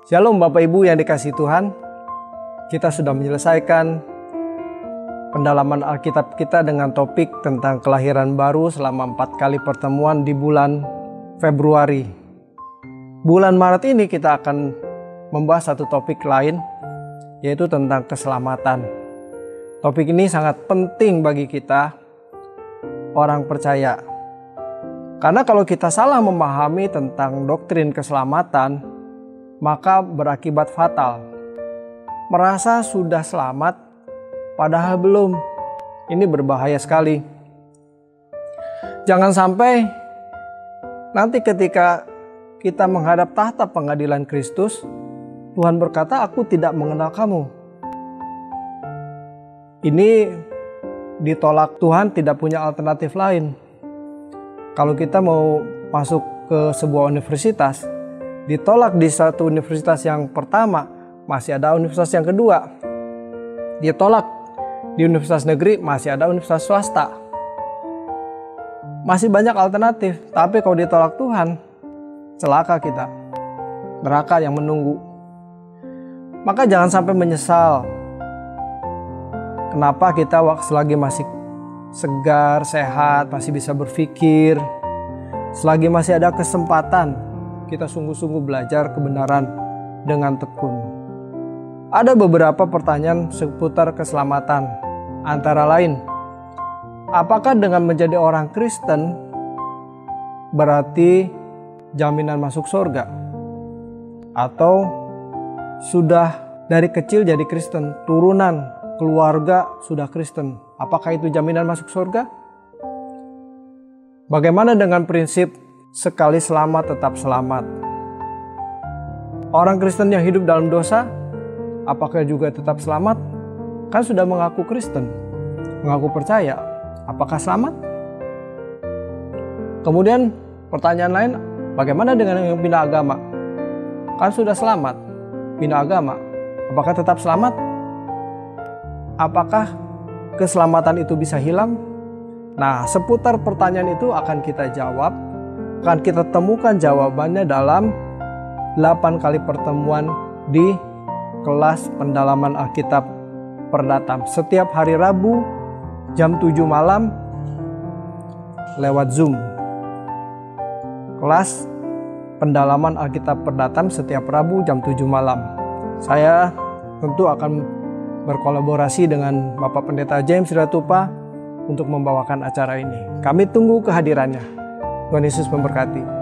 Shalom Bapak Ibu yang dikasihi Tuhan. Kita sudah menyelesaikan pendalaman Alkitab kita dengan topik tentang kelahiran baru selama 4 kali pertemuan di bulan Februari. Bulan Maret ini kita akan membahas satu topik lain, yaitu tentang keselamatan. Topik ini sangat penting bagi kita orang percaya. Karena kalau kita salah memahami tentang doktrin keselamatan, maka berakibat fatal. Merasa sudah selamat, padahal belum. Ini berbahaya sekali. Jangan sampai nanti ketika kita menghadap tahta pengadilan Kristus, Tuhan berkata, "Aku tidak mengenal kamu." Ini ditolak. Tuhan tidak punya alternatif lain. Kalau kita mau masuk ke sebuah universitas, ditolak di satu universitas yang pertama, masih ada universitas yang kedua. Ditolak di universitas negeri, masih ada universitas swasta. Masih banyak alternatif, tapi kalau ditolak Tuhan, celaka kita. Neraka yang menunggu. Maka jangan sampai menyesal. Kenapa kita selagi masih segar, sehat, masih bisa berpikir, selagi masih ada kesempatan, kita sungguh-sungguh belajar kebenaran dengan tekun. Ada beberapa pertanyaan seputar keselamatan. Antara lain, apakah dengan menjadi orang Kristen berarti jaminan masuk surga? Atau sudah dari kecil jadi Kristen, turunan keluarga sudah Kristen, apakah itu jaminan masuk surga? Bagaimana dengan prinsip sekali selamat tetap selamat? Orang Kristen yang hidup dalam dosa, apakah juga tetap selamat? Kan sudah mengaku Kristen, mengaku percaya, apakah selamat? Kemudian pertanyaan lain, bagaimana dengan yang pindah agama? Kan sudah selamat, pindah agama, apakah tetap selamat? Apakah keselamatan itu bisa hilang? Nah, seputar pertanyaan itu akan kita jawab, akan kita temukan jawabannya dalam 8 kali pertemuan di kelas pendalaman Alkitab Perdatam. Setiap hari Rabu jam 7 malam lewat Zoom. Kelas pendalaman Alkitab Perdatam setiap Rabu jam 7 malam. Saya tentu akan berkolaborasi dengan Bapak Pendeta James Riratupa untuk membawakan acara ini. Kami tunggu kehadirannya. Tuhan Yesus memberkati.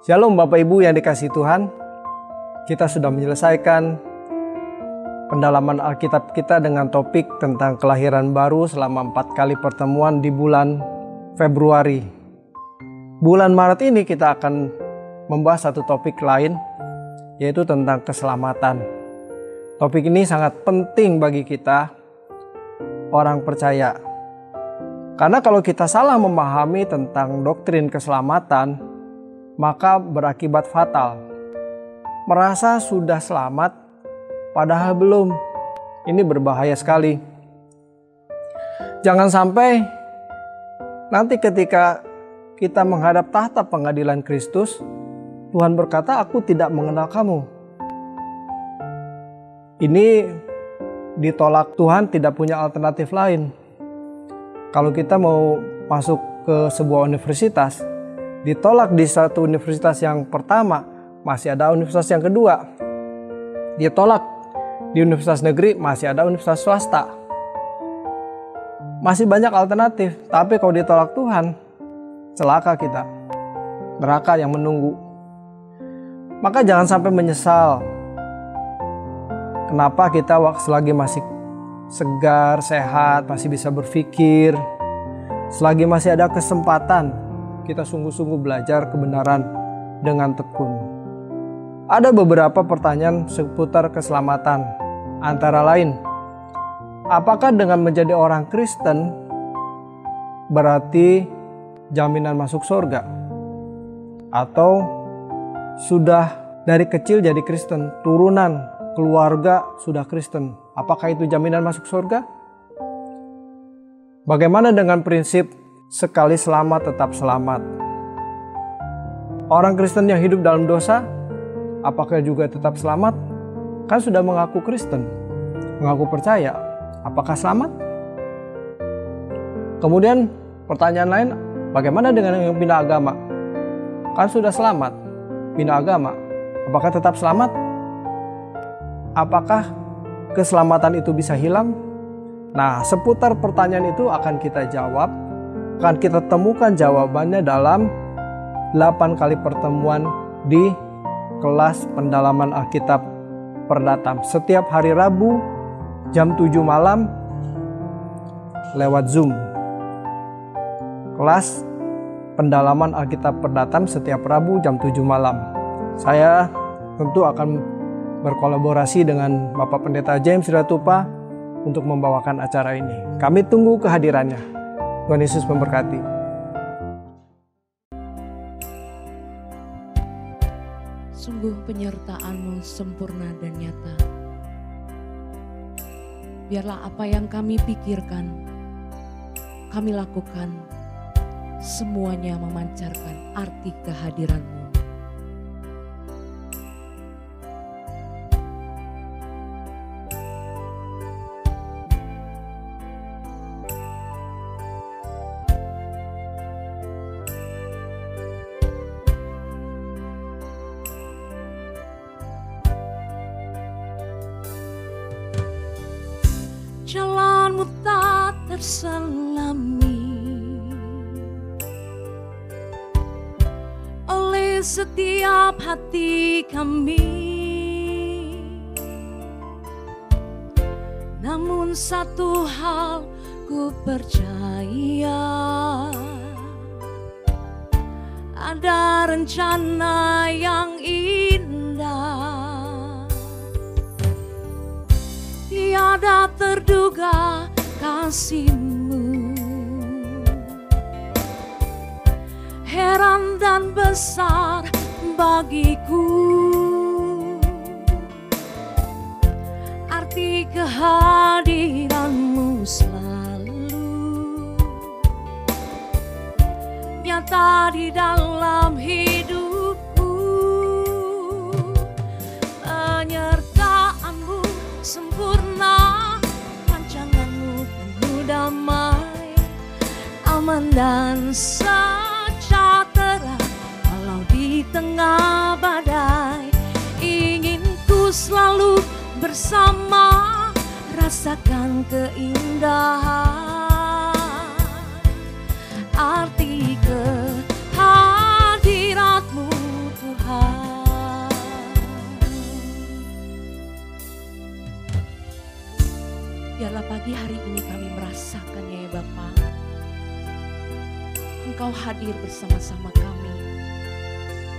Shalom Bapak Ibu yang dikasihi Tuhan, kita sudah menyelesaikan pendalaman Alkitab kita dengan topik tentang kelahiran baru selama 4 kali pertemuan di bulan Februari. Bulan Maret ini kita akan membahas satu topik lain, yaitu tentang keselamatan. Topik ini sangat penting bagi kita, orang percaya. Karena kalau kita salah memahami tentang doktrin keselamatan, maka berakibat fatal. Merasa sudah selamat, padahal belum. Ini berbahaya sekali. Jangan sampai nanti ketika kita menghadap tahta pengadilan Kristus, Tuhan berkata, "Aku tidak mengenal kamu." Ini ditolak. Tuhan tidak punya alternatif lain. Kalau kita mau masuk ke sebuah universitas, ditolak di satu universitas yang pertama, masih ada universitas yang kedua. Ditolak di universitas negeri, masih ada universitas swasta. Masih banyak alternatif, tapi kalau ditolak Tuhan, celaka kita. Neraka yang menunggu. Maka jangan sampai menyesal. Kenapa kita selagi masih segar, sehat, masih bisa berpikir, selagi masih ada kesempatan, kita sungguh-sungguh belajar kebenaran dengan tekun. Ada beberapa pertanyaan seputar keselamatan. Antara lain, apakah dengan menjadi orang Kristen berarti jaminan masuk surga? Atau sudah dari kecil jadi Kristen, turunan keluarga sudah Kristen, apakah itu jaminan masuk surga? Bagaimana dengan prinsip sekali selamat tetap selamat? Orang Kristen yang hidup dalam dosa, apakah juga tetap selamat? Kan sudah mengaku Kristen, mengaku percaya, apakah selamat? Kemudian pertanyaan lain, bagaimana dengan yang pindah agama? Kan sudah selamat, pindah agama, apakah tetap selamat? Apakah keselamatan itu bisa hilang? Nah, seputar pertanyaan itu akan kita jawab, akan kita temukan jawabannya dalam 8 kali pertemuan di kelas pendalaman Alkitab Perdatam. Setiap hari Rabu jam 7 malam lewat Zoom. Kelas pendalaman Alkitab Perdatam setiap Rabu jam 7 malam. Saya tentu akan berkolaborasi dengan Bapak Pendeta James Riratupa untuk membawakan acara ini. Kami tunggu kehadirannya. Tuhan Yesus memberkati. Sungguh penyertaan-Mu sempurna dan nyata. Biarlah apa yang kami pikirkan, kami lakukan, semuanya memancarkan arti kehadiran-Mu. Jalan-Mu tak terselami, setiap hati kami. Namun satu hal ku percaya, ada rencana yang indah. Tiada terduga kasih-Mu, heran dan besar bagiku. Arti kehadiran-Mu selalu nyata di dalam hidupku. Penyertaan-Mu sempurna, rancangan-Mu penuh damai, aman dan sejahtera walau di tengah badai. Ingin ku selalu bersama, rasakan keindahan arti kehadirat-Mu Tuhan. Biarlah pagi hari ini kami merasakannya ya Bapa. Engkau hadir bersama-sama kami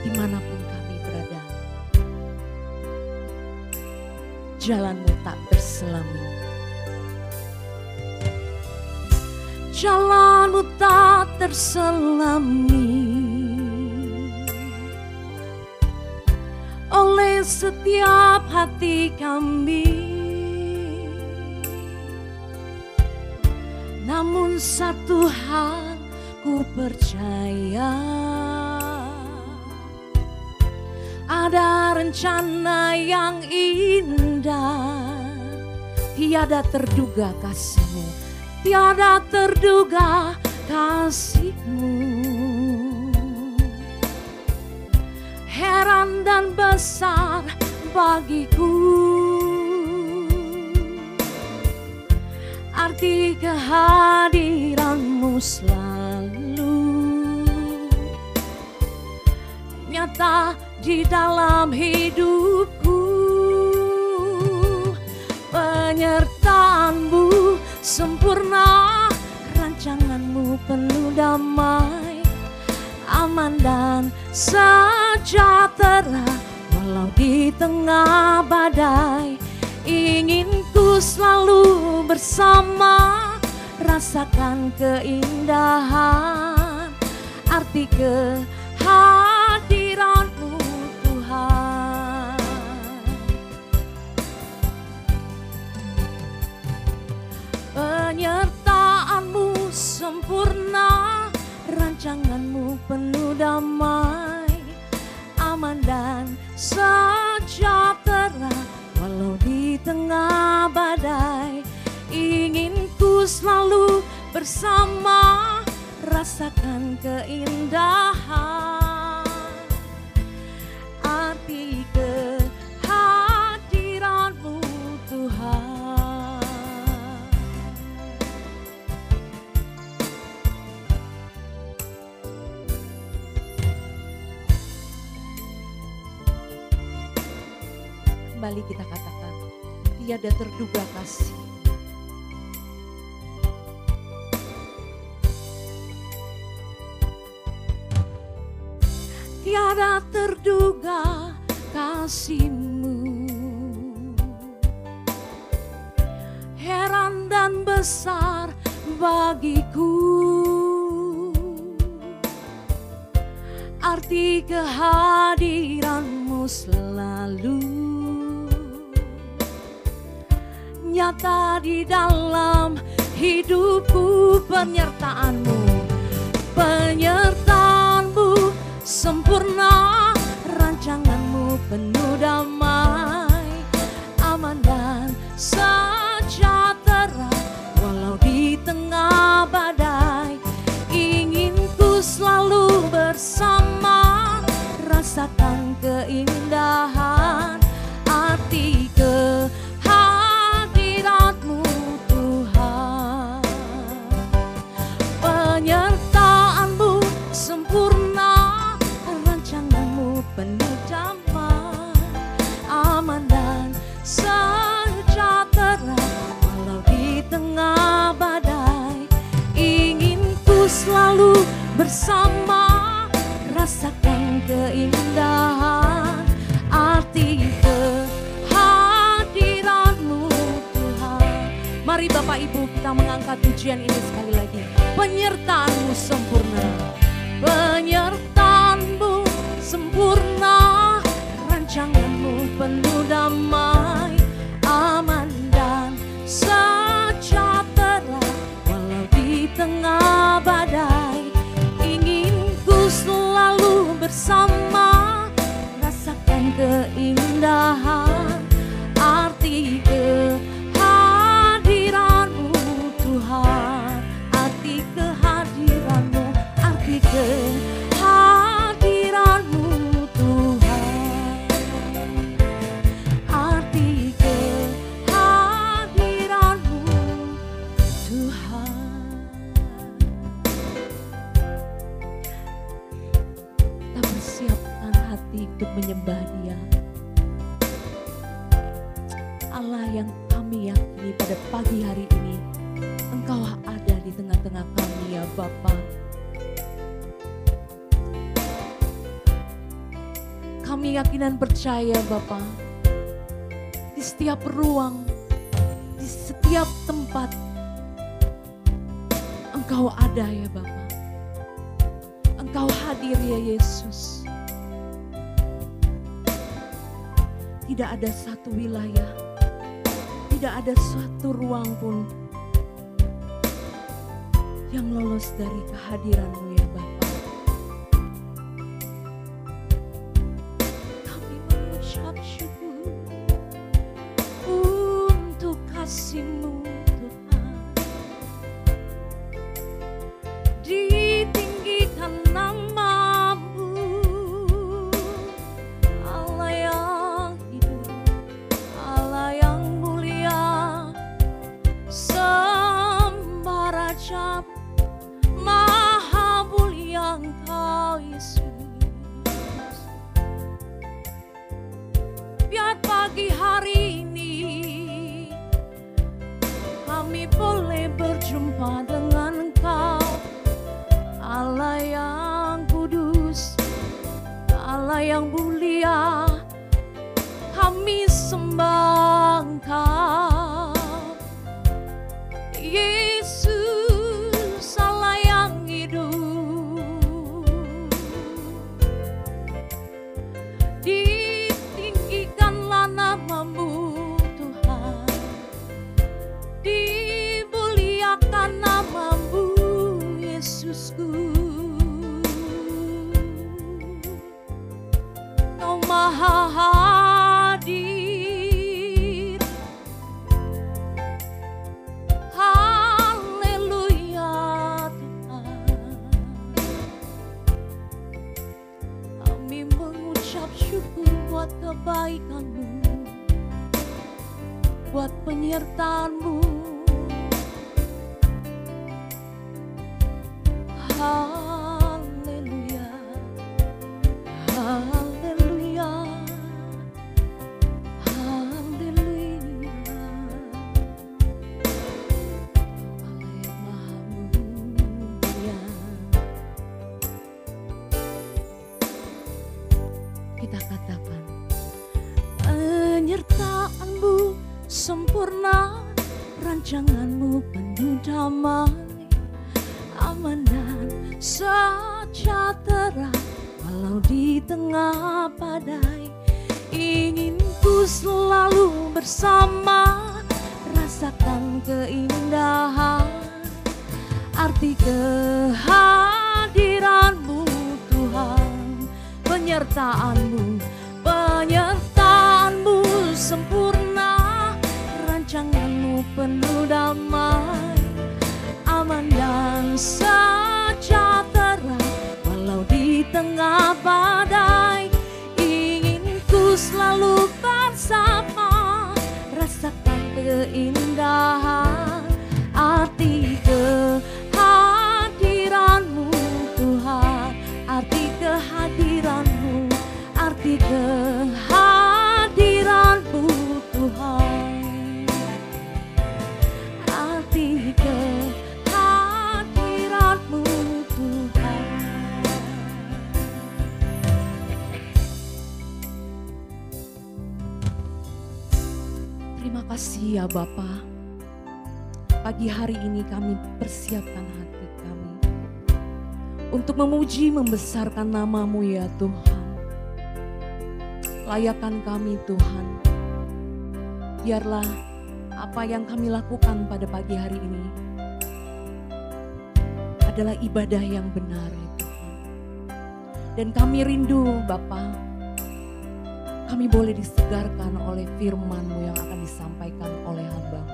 dimanapun kami berada. Jalan-Mu tak terselami, jalan-Mu tak terselami oleh setiap hati kami. Namun satu hal ku percaya, ada rencana yang indah. Tiada terduga kasih-Mu, tiada terduga kasih-Mu, heran dan besar bagiku. Arti kehadiran-Mu selalu nyata di dalam hidupku. Penyertaan-Mu sempurna, rancangan-Mu penuh damai, aman dan sejahtera walau di tengah badai. Ingin ku selalu bersama, rasakan keindahan arti kehadiran-Mu Tuhan. Penyertaan-Mu sempurna, rancangan-Mu penuh damai, aman dan sejahtera walau di tengah badai. Ingin ku selalu bersama, rasakan keindahan arti kehadiran-Mu Tuhan. Kembali kita katakan, tiada terduga kasih. Tiada terduga kasih-Mu, heran dan besar bagiku. Arti kehadiran-Mu selalu nyata di dalam hidupku. Penyertaan-Mu, penyertaan-Mu sempurna, rancangan-Mu penuh damai, aman dan sejahtera walau di tengah badai. Ingin ku selalu bersama, rasakan keindahan arti kehadiran-Mu Tuhan. Penyertaan-Mu sempurna, rancangan-Mu bersama, rasakan keindahan arti kehadiran-Mu Tuhan. Mari Bapak Ibu kita mengangkat pujian ini sekali lagi. Penyertaan-Mu sempurna, penyertaan-Mu sempurna, rancangan-Mu penuh damai, aman dan sejahtera. Walau di tengah badai, ingin ku selalu bersama, rasakan keindahan arti kehadiran-Mu Tuhan, arti kehadiran-Mu, arti kehadiran-Mu Tuhan, arti kehadiran-Mu Tuhan. Kita bersiapkan hati untuk menyembah Dia, Allah yang kami yakini pada pagi hari ini Engkau ada di tengah-tengah kami ya Bapa. Kami yakin dan percaya Bapa, di setiap ruang, di setiap tempat Engkau ada ya Bapa. Engkau hadir ya Yesus. Tidak ada satu wilayah, tidak ada suatu ruang pun yang lolos dari kehadiran-Mu ya Bapa. Kami mengucap syukur untuk kasih-Mu Tuhan. Ditinggikan nama-Mu, Allah yang hidup, Allah yang mulia, sembah Raja Maha mulia Engkau Yesus. Biar pagi hari ini kami boleh berjumpa dengan Engkau, Allah yang kudus, Allah yang mulia, kami sembah Engkau Yesus, Allah yang hidup. Ditinggikanlah nama-Mu Tuhan, dimuliakan nama-Mu Yesusku. Kau maha hadir, haleluya Tuhan. Kami mengucap syukur buat kebaikan-Mu, buat penyertaan-Mu. Haleluya, haleluya, haleluya. Allah yang maha mulia. Kita katakan, penyertaan-Mu sempurna, rancangan-Mu penuh damai, aman dan sejahtera. Walau di tengah badai, ingin ku selalu bersama, rasakan keindahan arti kehadiran-Mu Tuhan, penyertaan-Mu, penyertaan-Mu sempurna, rancangan-Mu penuh damai, aman dan sejahtera. Walau di tengah badai, ingin ku selalu bersama, rasakan keindahan arti kehadiran-Mu Tuhan, arti kehadiran-Mu, arti kehadiran-Mu Tuhan, arti kehadiran-Mu Tuhan. kasih ya Bapa. Pagi hari ini kami persiapkan hati kami untuk memuji membesarkan nama-Mu ya Tuhan. Layakan kami Tuhan. Biarlah apa yang kami lakukan pada pagi hari ini adalah ibadah yang benar ya Tuhan. Dan kami rindu Bapa, kami boleh disegarkan oleh firman-Mu yang akan disampaikan oleh hamba-Mu.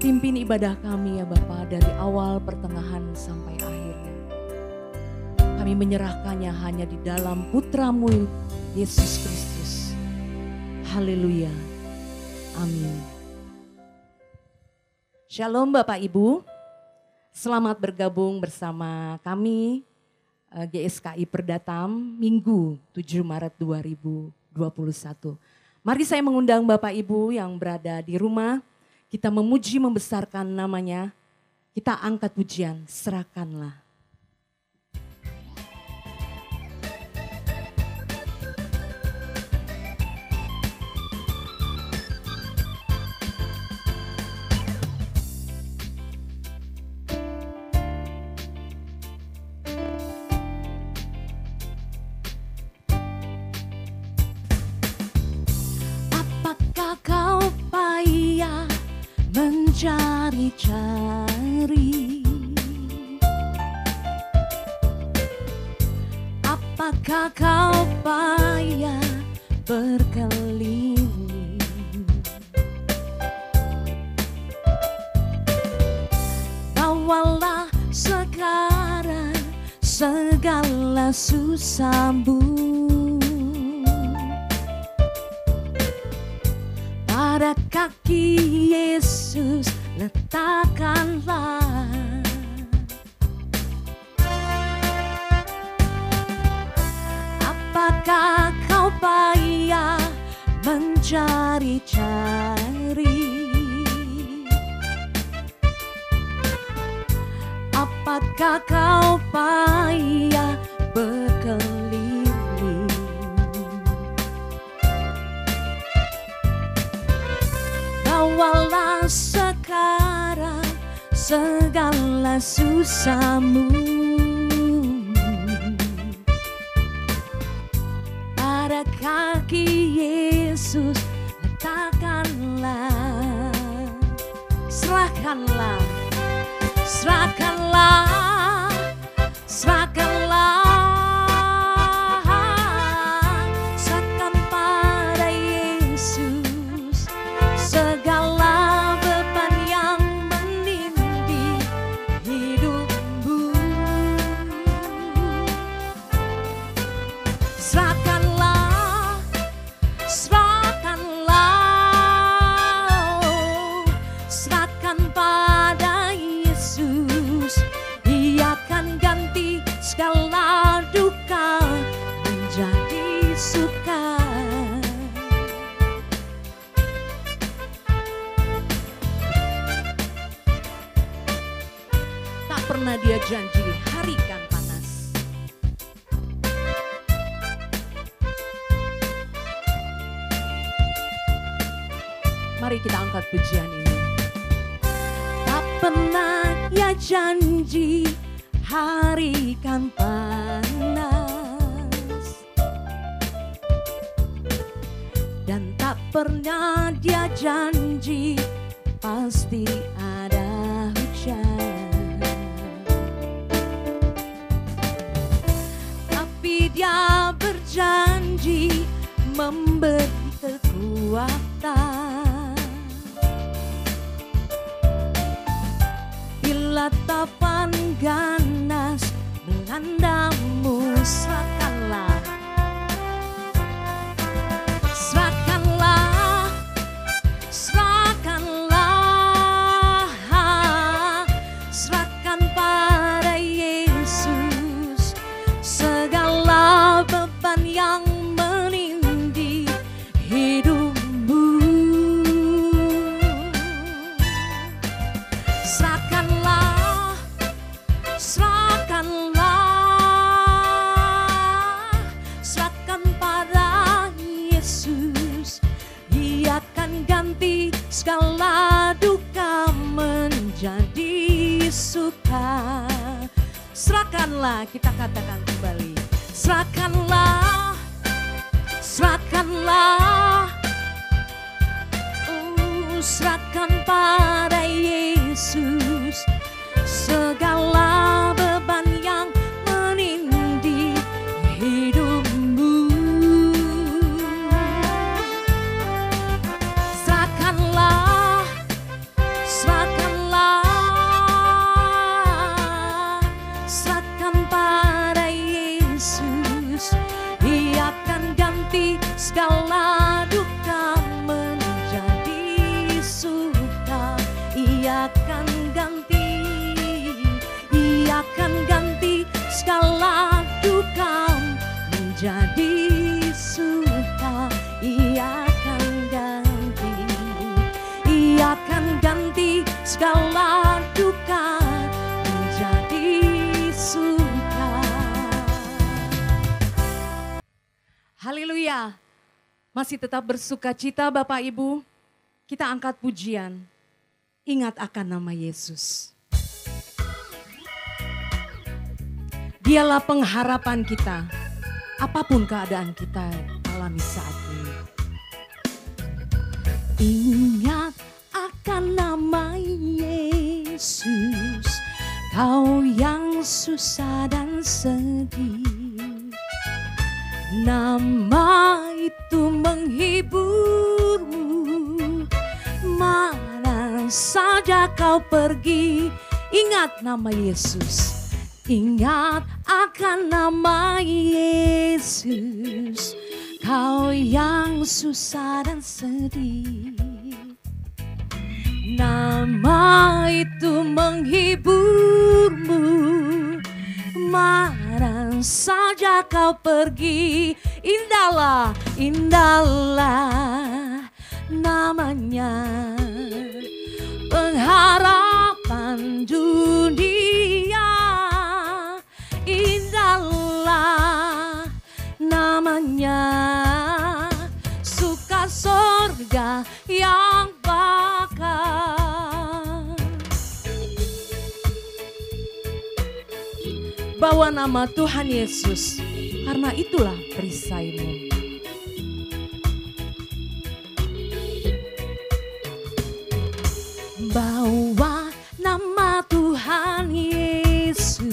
Pimpin ibadah kami ya Bapa dari awal, pertengahan sampai akhirnya. Kami menyerahkannya hanya di dalam Putra-Mu Yesus Kristus. Haleluya. Amin. Shalom Bapak Ibu. Selamat bergabung bersama kami GSKI Perdatam Minggu 7 Maret 2021. Mari saya mengundang Bapak Ibu yang berada di rumah, kita memuji membesarkan namanya, kita angkat pujian, serahkanlah. Mencari-cari, apakah kau payah berkeliling? Bawalah sekarang segala susahmu pada kaki Yesus letakkanlah. Apakah kau payah mencari-cari? Apakah kau payah berkeliling? Bawalah sekarang segala susahmu pada kaki Yesus letakkanlah. Serahkanlah, serahkanlah, serahkanlah. Serahkan pada Yesus segala beban yang menindih hidupmu. Serahkanlah, serahkanlah, serahkan pada Yesus. Ia akan ganti segala duka menjadi suka. Tak pernah dia janji hari kan panas. Mari kita angkat pujian ini. Tak pernah ia janji hari kan panas, dan tak pernah dia janji pasti ada hujan. Tapi dia berjanji memberi kekuatan. Bila tapan ganas melandamu, serahkanlah, serahkanlah, serahkanlah, serahkan pada Yesus segala beban yang menindih hidupmu. Serahkanlah, serahkanlah, kita katakan kembali. Serahkanlah, serahkanlah, serahkan pada Yesus segala beban yang menindih hidupmu. Serahkanlah, serahkanlah, serahkan pada Yesus. Ia akan ganti segala duka menjadi suka. Ia akan ganti, ia akan ganti segala duka menjadi suka. Ia akan ganti, ia akan ganti segala duka menjadi suka. Haleluya. Masih tetap bersuka cita Bapak Ibu. Kita angkat pujian. Ingat akan nama Yesus. Dialah pengharapan kita. Apapun keadaan kita alami saat ini. Ingat akan nama Yesus. Kau yang susah dan sedih. Nama itu menghiburmu. Mana saja kau pergi. Ingat nama Yesus. Ingat akan nama Yesus. Kau yang susah dan sedih. Nama itu menghiburmu. Mana saja kau pergi. Indahlah, indahlah namanya. Pengharapan dunia. Indahlah namanya. Suka sorga yang bakal. Bawa nama Tuhan Yesus, karena itulah perisaimu. Bawa nama Tuhan Yesus,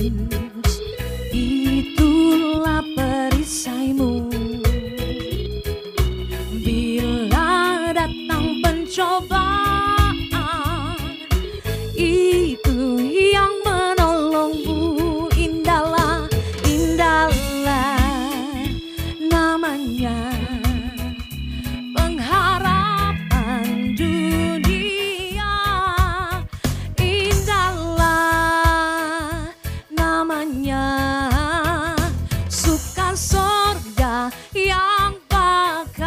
itulah perisaimu. Bila datang pencobaan, itu yang menolongmu. Indahlah, indahlah namanya. Pengharapan dunia. Indahlah namanya. Suka sorga yang bakal.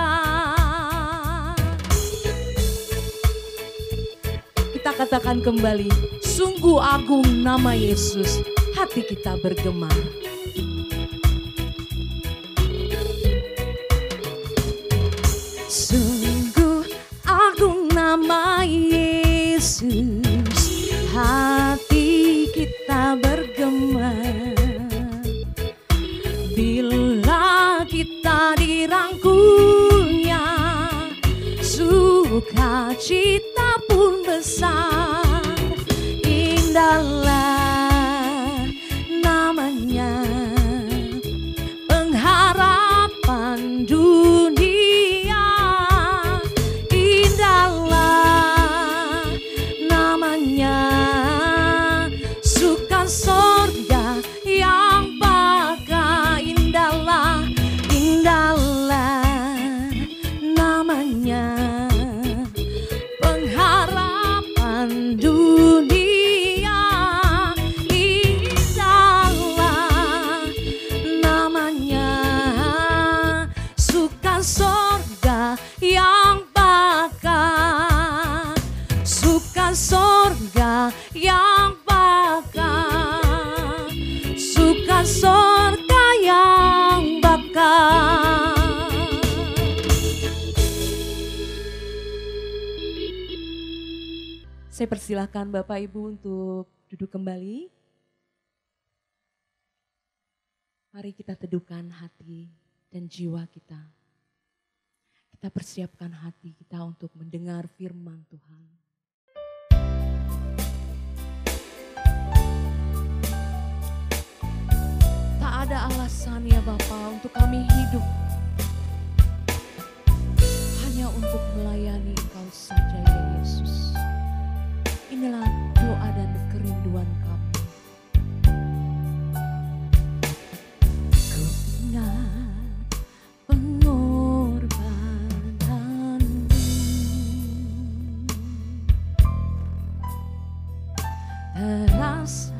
Kita katakan kembali, sungguh agung nama Yesus. Hati kita bergema. Sungguh agung nama Yesus. Hati kita bergema. Bila kita dirangkulnya, sukacita pun besar. Indahlah namanya. Pengharapan dunia. Indahlah namanya. Suka sorga yang bakal. Indahlah, indahlah namanya. Pengharapan dunia. Indahlah namanya. Suka sorga yang bakal. Suka sorga yang bakal. Suka sorga yang bakal. Saya persilahkan Bapak Ibu untuk duduk kembali. Mari kita teduhkan hati dan jiwa kita. Kita persiapkan hati kita untuk mendengar firman Tuhan. Tak ada alasan ya Bapa untuk kami hidup hanya untuk melayani Engkau saja ya Yesus. Inilah doa dan kerinduan kami. Terasa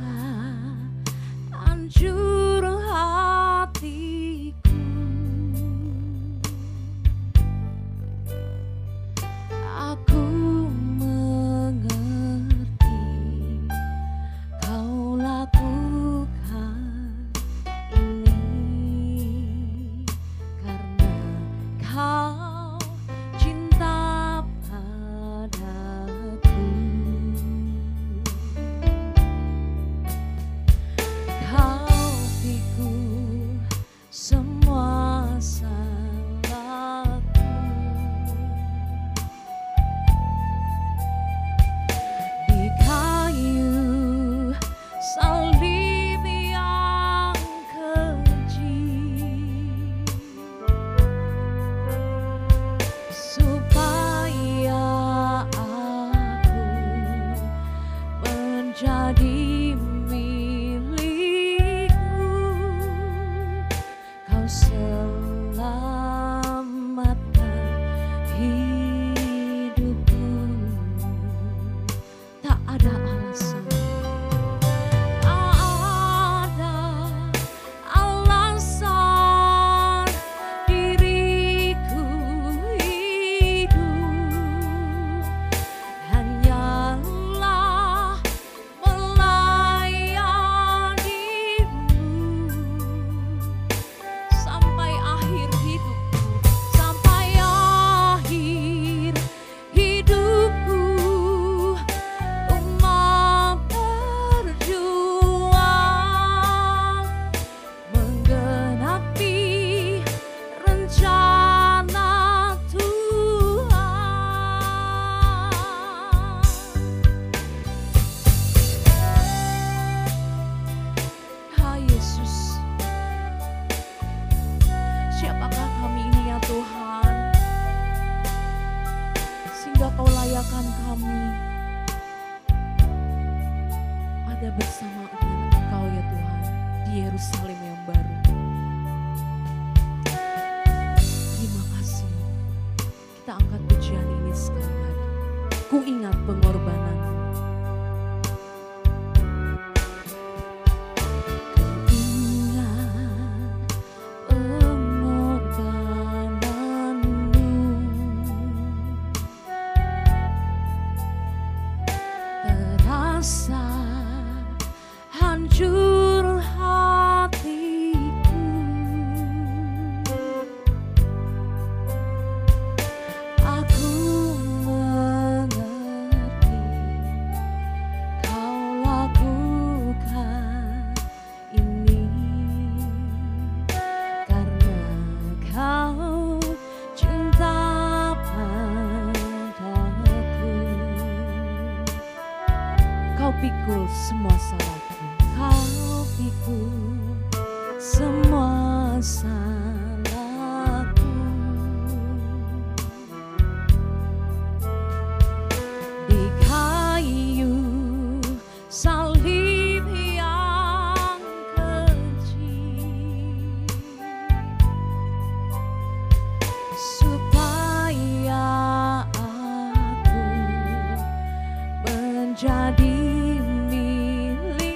hancur hatiku, aku mengerti kau lakukan ini karena kau cinta padaku. Kau pikul semua salahku, di kayu salib yang keji, supaya aku menjadi selamatkan hidupku. Tak ada alasan, tak ada alasan diriku hidup, hanyalah melayanimu sampai akhir hidupku, sampai akhir hidupku. Umat berjuang menggenapi rencana Tuhan. Ha Yesus, siapakah kami ini ya Tuhan, sehingga Kau layakan kami ada bersama dengan Engkau ya Tuhan di Yerusalem yang baru. Terima kasih, kita angkat pujian ini sekali lagi. Ku ingat pengorbanan-Mu. Terasa hancur hatiku, aku mengerti kau lakukan ini karena kau cinta padaku. Kau pikul semua salahku, kau pikul semua salahku, di kayu salib yang keji, supaya aku menjadi milik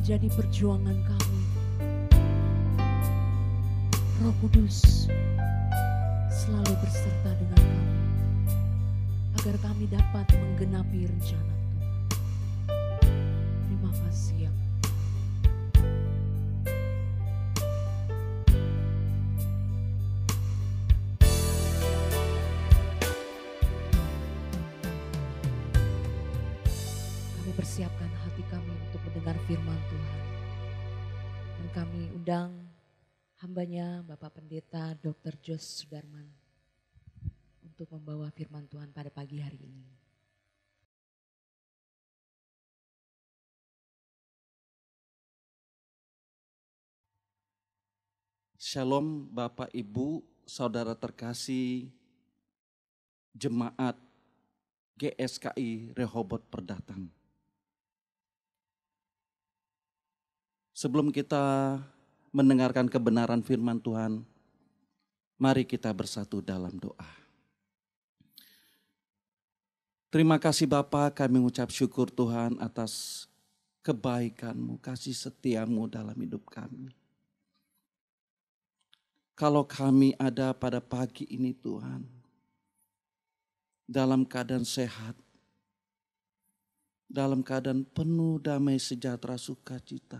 menjadi perjuangan kami. Roh Kudus selalu berserta dengan kami, agar kami dapat menggenapi rencana Tuhan. Terima kasih ya. Kami persiapkan hati kami untuk mendengar firman Tuhan. Dan kami undang hambanya Bapak Pendeta Dr. Jos Sudarman untuk membawa firman Tuhan pada pagi hari ini. Shalom Bapak Ibu, Saudara terkasih, Jemaat GSKI Rehoboth Perdatang. Sebelum kita mendengarkan kebenaran firman Tuhan, mari kita bersatu dalam doa. Terima kasih Bapa, kami mengucap syukur Tuhan atas kebaikan-Mu, kasih setia-Mu dalam hidup kami. Kalau kami ada pada pagi ini Tuhan, dalam keadaan sehat, dalam keadaan penuh damai sejahtera sukacita,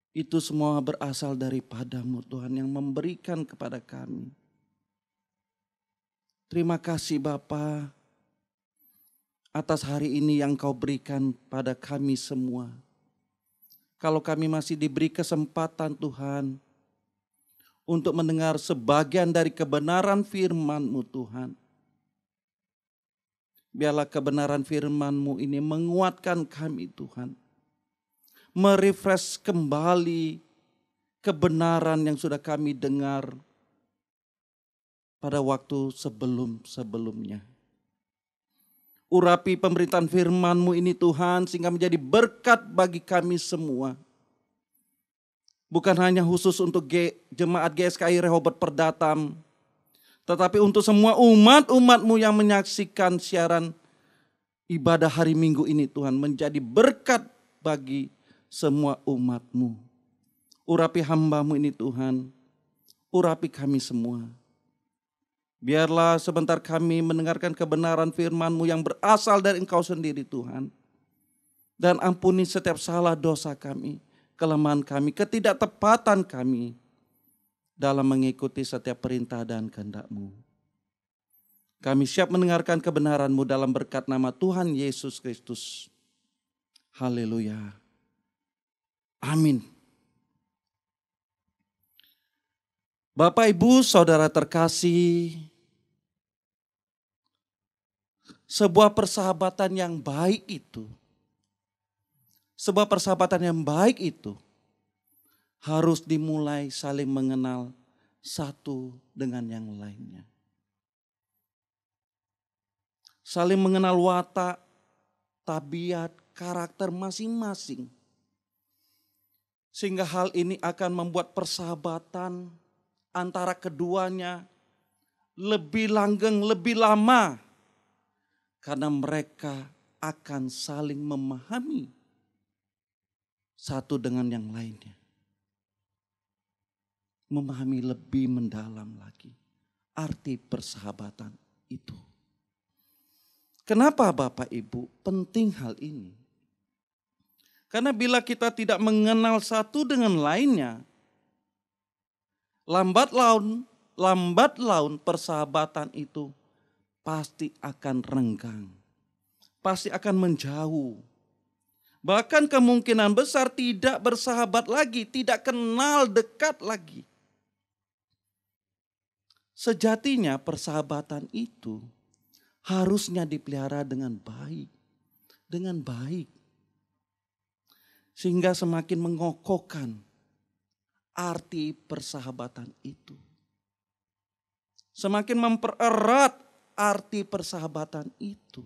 itu semua berasal daripada-Mu Tuhan yang memberikan kepada kami. Terima kasih Bapa atas hari ini yang Kau berikan pada kami semua. Kalau kami masih diberi kesempatan Tuhan untuk mendengar sebagian dari kebenaran firman-Mu Tuhan. Biarlah kebenaran firman-Mu ini menguatkan kami Tuhan. Merefresh kembali kebenaran yang sudah kami dengar pada waktu sebelum-sebelumnya. Urapi pemberitaan firman-Mu ini Tuhan sehingga menjadi berkat bagi kami semua. Bukan hanya khusus untuk Jemaat GSKI Rehoboth Perdatam, tetapi untuk semua umat-umat-Mu yang menyaksikan siaran ibadah hari Minggu ini Tuhan, menjadi berkat bagi semua umat-Mu. Urapi hamba-Mu ini Tuhan, urapi kami semua. Biarlah sebentar kami mendengarkan kebenaran firman-Mu yang berasal dari Engkau sendiri Tuhan. Dan ampuni setiap salah dosa kami, kelemahan kami, ketidaktepatan kami dalam mengikuti setiap perintah dan kehendak-Mu. Kami siap mendengarkan kebenaran-Mu dalam berkat nama Tuhan Yesus Kristus. Haleluya. Amin. Bapak, Ibu, Saudara terkasih, sebuah persahabatan yang baik itu, harus dimulai saling mengenal satu dengan yang lainnya. Saling mengenal watak, tabiat, karakter masing-masing. Sehingga hal ini akan membuat persahabatan antara keduanya lebih langgeng, lebih lama. Karena mereka akan saling memahami satu dengan yang lainnya. Memahami lebih mendalam lagi arti persahabatan itu. Kenapa Bapak Ibu penting hal ini? Karena bila kita tidak mengenal satu dengan lainnya, lambat laun persahabatan itu pasti akan renggang, pasti akan menjauh. Bahkan kemungkinan besar tidak bersahabat lagi, tidak kenal dekat lagi. Sejatinya persahabatan itu harusnya dipelihara dengan baik. Sehingga semakin mengokohkan arti persahabatan itu. Semakin mempererat arti persahabatan itu.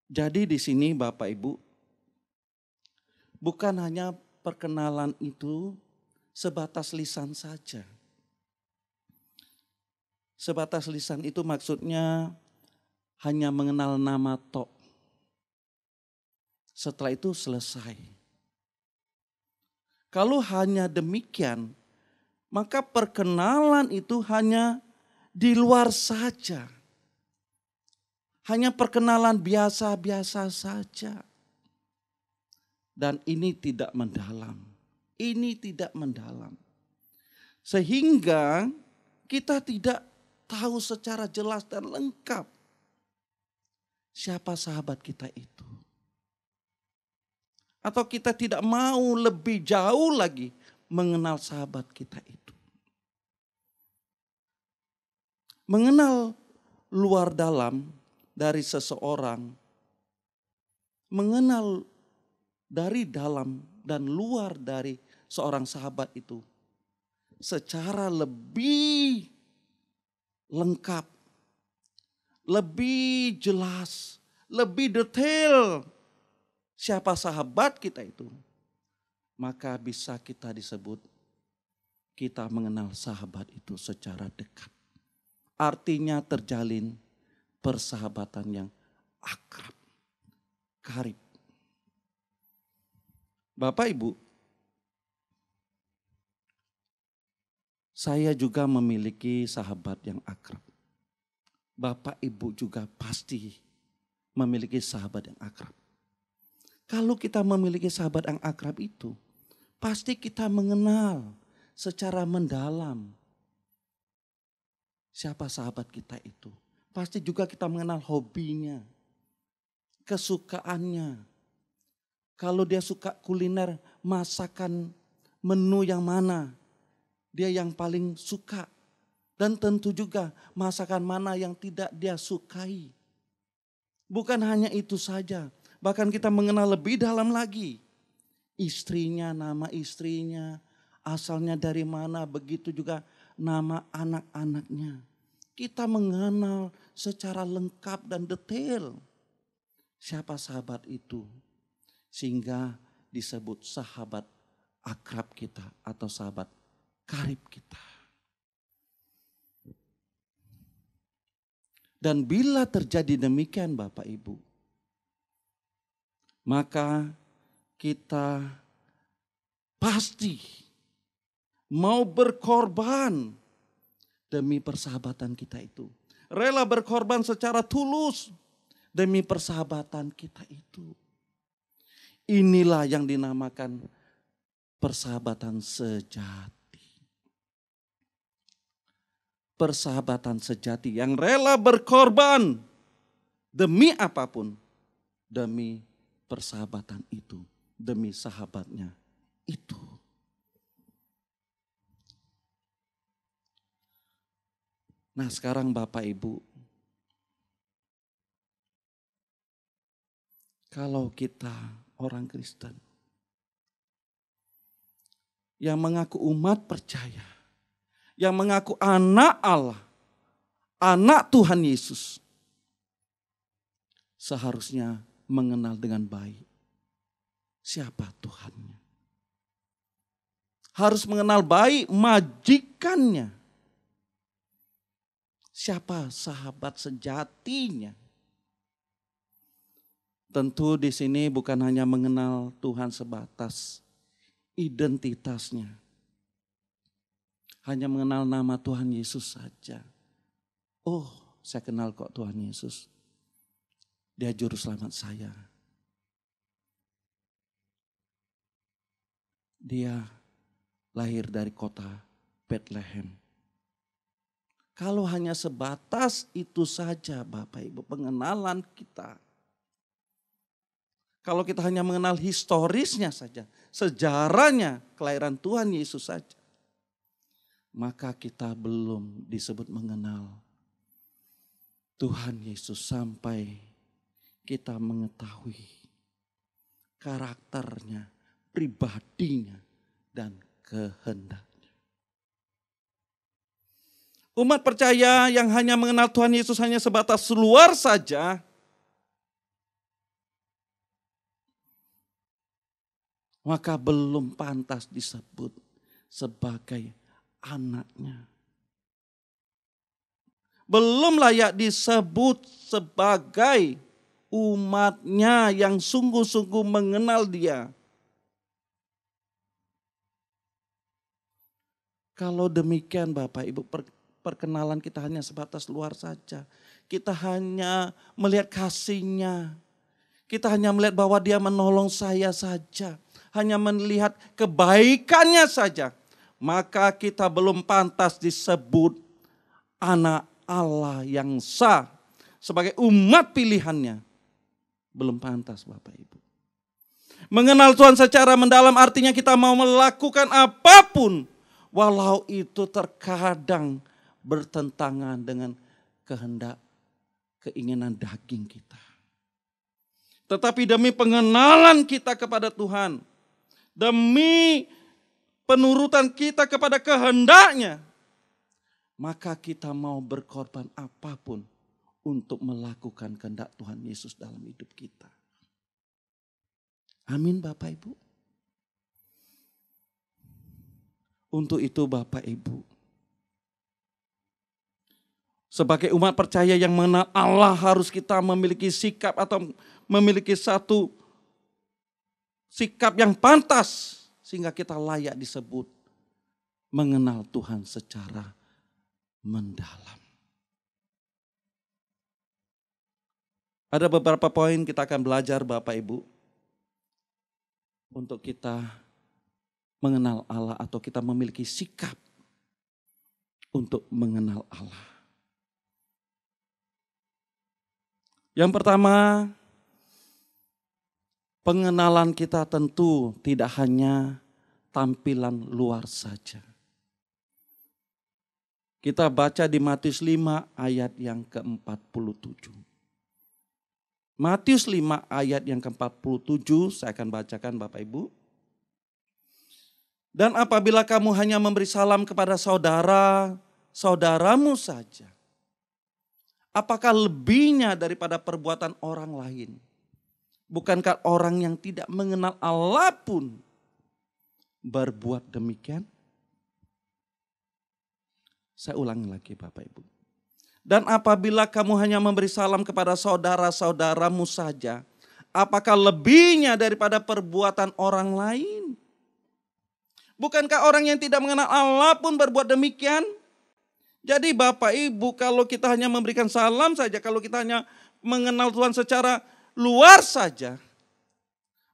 Jadi di sini Bapak Ibu, bukan hanya perkenalan itu sebatas lisan saja. Sebatas lisan itu maksudnya hanya mengenal nama tok. setelah itu selesai. Kalau hanya demikian, maka perkenalan itu hanya di luar saja. Hanya perkenalan biasa-biasa saja. Dan ini tidak mendalam. Ini tidak mendalam. Sehingga kita tidak tahu secara jelas dan lengkap siapa sahabat kita itu. Atau kita tidak mau lebih jauh lagi mengenal sahabat kita itu. Mengenal luar dalam dari seseorang, mengenal dari dalam dan luar dari seorang sahabat itu secara lebih lengkap, lebih jelas, lebih detail siapa sahabat kita itu, maka bisa kita disebut kita mengenal sahabat itu secara dekat. Artinya terjalin persahabatan yang akrab, karib. Bapak Ibu, saya juga memiliki sahabat yang akrab. Bapak Ibu juga pasti memiliki sahabat yang akrab. Kalau kita memiliki sahabat yang akrab itu, pasti kita mengenal secara mendalam siapa sahabat kita itu. Pasti juga kita mengenal hobinya, kesukaannya. Kalau dia suka kuliner, masakan menu yang mana dia yang paling suka. Dan tentu juga masakan mana yang tidak dia sukai. Bukan hanya itu saja, bahkan kita mengenal lebih dalam lagi. Istrinya, nama istrinya, asalnya dari mana, begitu juga nama anak-anaknya. Kita mengenal secara lengkap dan detail siapa sahabat itu. Sehingga disebut sahabat akrab kita atau sahabat karib kita. Dan bila terjadi demikian Bapak Ibu, maka kita pasti mau berkorban demi persahabatan kita itu. Rela berkorban secara tulus demi persahabatan kita itu. Inilah yang dinamakan persahabatan sejati. Persahabatan sejati yang rela berkorban demi apapun. Demi persahabatan itu. Demi sahabatnya itu. Nah sekarang Bapak Ibu. Kalau kita orang Kristen yang mengaku umat percaya, yang mengaku anak Allah, anak Tuhan Yesus, seharusnya mengenal dengan baik siapa Tuhannya. Harus mengenal baik majikannya, siapa sahabat sejatinya. Tentu di sini bukan hanya mengenal Tuhan sebatas identitasnya. Hanya mengenal nama Tuhan Yesus saja. Oh, saya kenal kok Tuhan Yesus. Dia juru selamat saya. Dia lahir dari kota Bethlehem. Kalau hanya sebatas itu saja Bapak Ibu pengenalan kita. Kalau kita hanya mengenal historisnya saja, sejarahnya kelahiran Tuhan Yesus saja, maka kita belum disebut mengenal Tuhan Yesus sampai kita mengetahui karakternya, pribadinya, dan kehendaknya. Umat percaya yang hanya mengenal Tuhan Yesus hanya sebatas luar saja, maka belum pantas disebut sebagai anaknya. Belum layak disebut sebagai umatnya yang sungguh-sungguh mengenal Dia. Kalau demikian Bapak Ibu, perkenalan kita hanya sebatas luar saja. Kita hanya melihat kasih-Nya. Kita hanya melihat bahwa Dia menolong saya saja. Hanya melihat kebaikan-Nya saja. Maka kita belum pantas disebut anak Allah yang sah. Sebagai umat pilihan-Nya. Belum pantas Bapak Ibu. Mengenal Tuhan secara mendalam artinya kita mau melakukan apapun. Walau itu terkadang bertentangan dengan kehendak, keinginan daging kita. Tetapi demi pengenalan kita kepada Tuhan, demi penurutan kita kepada kehendak-Nya, maka kita mau berkorban apapun untuk melakukan kehendak Tuhan Yesus dalam hidup kita. Amin Bapak Ibu. Untuk itu Bapak Ibu, sebagai umat percaya yang mengenal Allah harus kita memiliki sikap atau memiliki satu sikap yang pantas sehingga kita layak disebut mengenal Tuhan secara mendalam. Ada beberapa poin kita akan belajar Bapak Ibu untuk kita mengenal Allah atau kita memiliki sikap untuk mengenal Allah. Yang pertama, pengenalan kita tentu tidak hanya tampilan luar saja. Kita baca di Matius 5 ayat yang ke-47. Matius 5 ayat yang ke-47 saya akan bacakan Bapak Ibu. Dan apabila kamu hanya memberi salam kepada saudaramu saja, apakah lebihnya daripada perbuatan orang lain? Bukankah orang yang tidak mengenal Allah pun berbuat demikian? Saya ulangi lagi Bapak Ibu. Dan apabila kamu hanya memberi salam kepada saudara-saudaramu saja, apakah lebihnya daripada perbuatan orang lain? Bukankah orang yang tidak mengenal Allah pun berbuat demikian? Jadi Bapak Ibu, kalau kita hanya memberikan salam saja, kalau kita hanya mengenal Tuhan secara luar saja,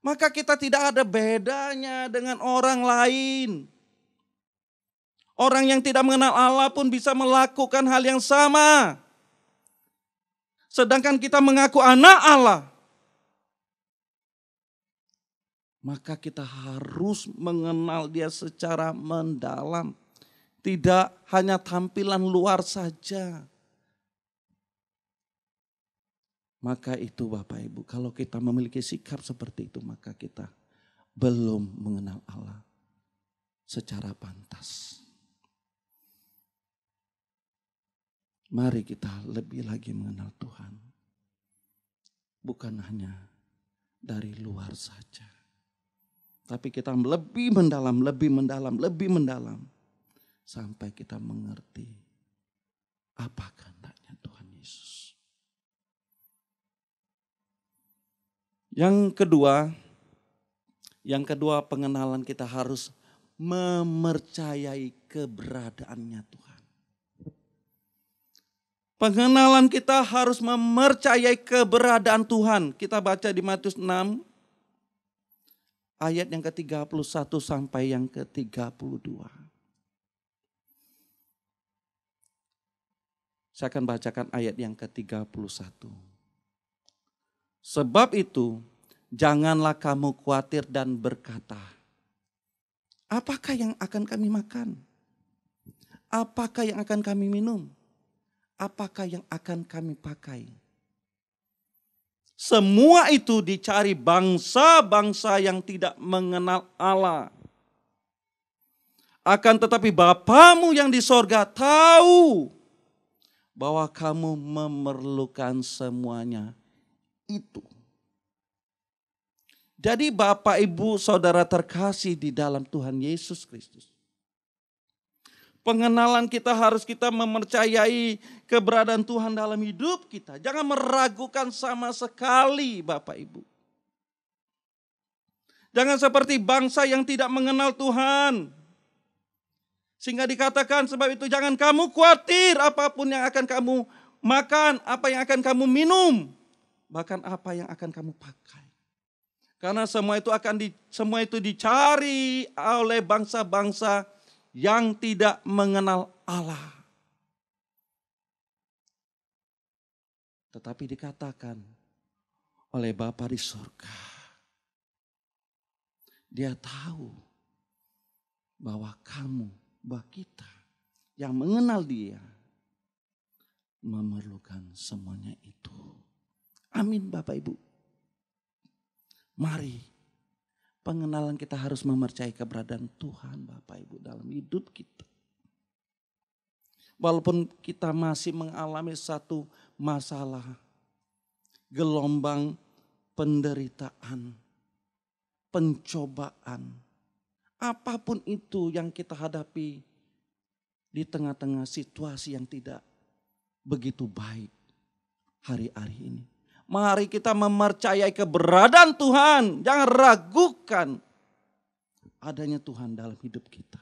maka kita tidak ada bedanya dengan orang lain. Orang yang tidak mengenal Allah pun bisa melakukan hal yang sama. Sedangkan kita mengaku anak Allah, maka kita harus mengenal Dia secara mendalam. Tidak hanya tampilan luar saja. Maka itu Bapak Ibu, kalau kita memiliki sikap seperti itu, maka kita belum mengenal Allah secara pantas. Mari kita lebih lagi mengenal Tuhan. Bukan hanya dari luar saja. Tapi kita lebih mendalam. Sampai kita mengerti apa kehendaknya Tuhan Yesus. Yang kedua pengenalan kita harus mempercayai keberadaannya Tuhan. Pengenalan kita harus mempercayai keberadaan Tuhan. Kita baca di Matius 6 ayat yang ke-31 sampai yang ke-32. Saya akan bacakan ayat yang ke-31. Sebab itu, janganlah kamu khawatir dan berkata, apakah yang akan kami makan? Apakah yang akan kami minum? Apakah yang akan kami pakai? Semua itu dicari bangsa-bangsa yang tidak mengenal Allah. Akan tetapi Bapamu yang di sorga tahu bahwa kamu memerlukan semuanya itu. Jadi Bapak Ibu Saudara terkasih di dalam Tuhan Yesus Kristus. Pengenalan kita harus kita mempercayai keberadaan Tuhan dalam hidup kita. Jangan meragukan sama sekali Bapak Ibu. Jangan seperti bangsa yang tidak mengenal Tuhan. Sehingga dikatakan sebab itu jangan kamu khawatir apapun yang akan kamu makan, apa yang akan kamu minum. Bahkan apa yang akan kamu pakai. Karena semua itu dicari oleh bangsa-bangsa yang tidak mengenal Allah. Tetapi dikatakan oleh Bapa di surga, Dia tahu bahwa bahwa kita yang mengenal Dia memerlukan semuanya itu. Amin Bapak Ibu. Mari pengenalan kita harus mempercayai keberadaan Tuhan Bapak Ibu dalam hidup kita. Walaupun kita masih mengalami satu masalah, gelombang penderitaan, pencobaan, apapun itu yang kita hadapi di tengah-tengah situasi yang tidak begitu baik hari-hari ini. Mari kita mempercayai keberadaan Tuhan. Jangan ragukan adanya Tuhan dalam hidup kita.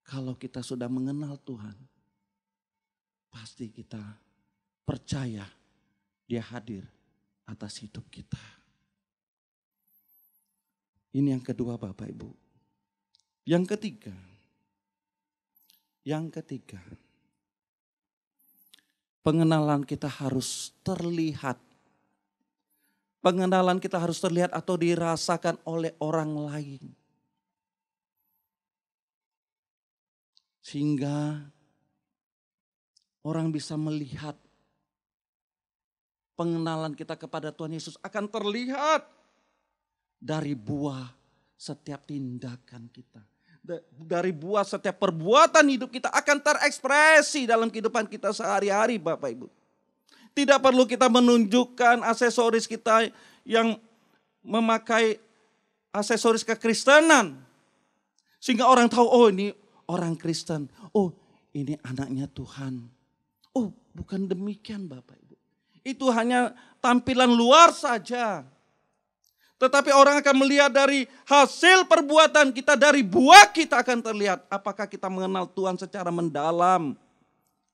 Kalau kita sudah mengenal Tuhan, pasti kita percaya Dia hadir atas hidup kita. Ini yang kedua Bapak Ibu. Yang ketiga. Pengenalan kita harus terlihat. Pengenalan kita harus terlihat atau dirasakan oleh orang lain. Sehingga orang bisa melihat pengenalan kita kepada Tuhan Yesus akan terlihat dari buah setiap tindakan kita. Dari buah setiap perbuatan hidup kita akan terekspresi dalam kehidupan kita sehari-hari Bapak Ibu. Tidak perlu kita menunjukkan aksesoris kita yang memakai aksesoris kekristenan. Sehingga orang tahu, oh ini orang Kristen. Oh ini anaknya Tuhan. Oh bukan demikian Bapak Ibu. Itu hanya tampilan luar saja. Tetapi orang akan melihat dari hasil perbuatan kita, dari buah kita akan terlihat. Apakah kita mengenal Tuhan secara mendalam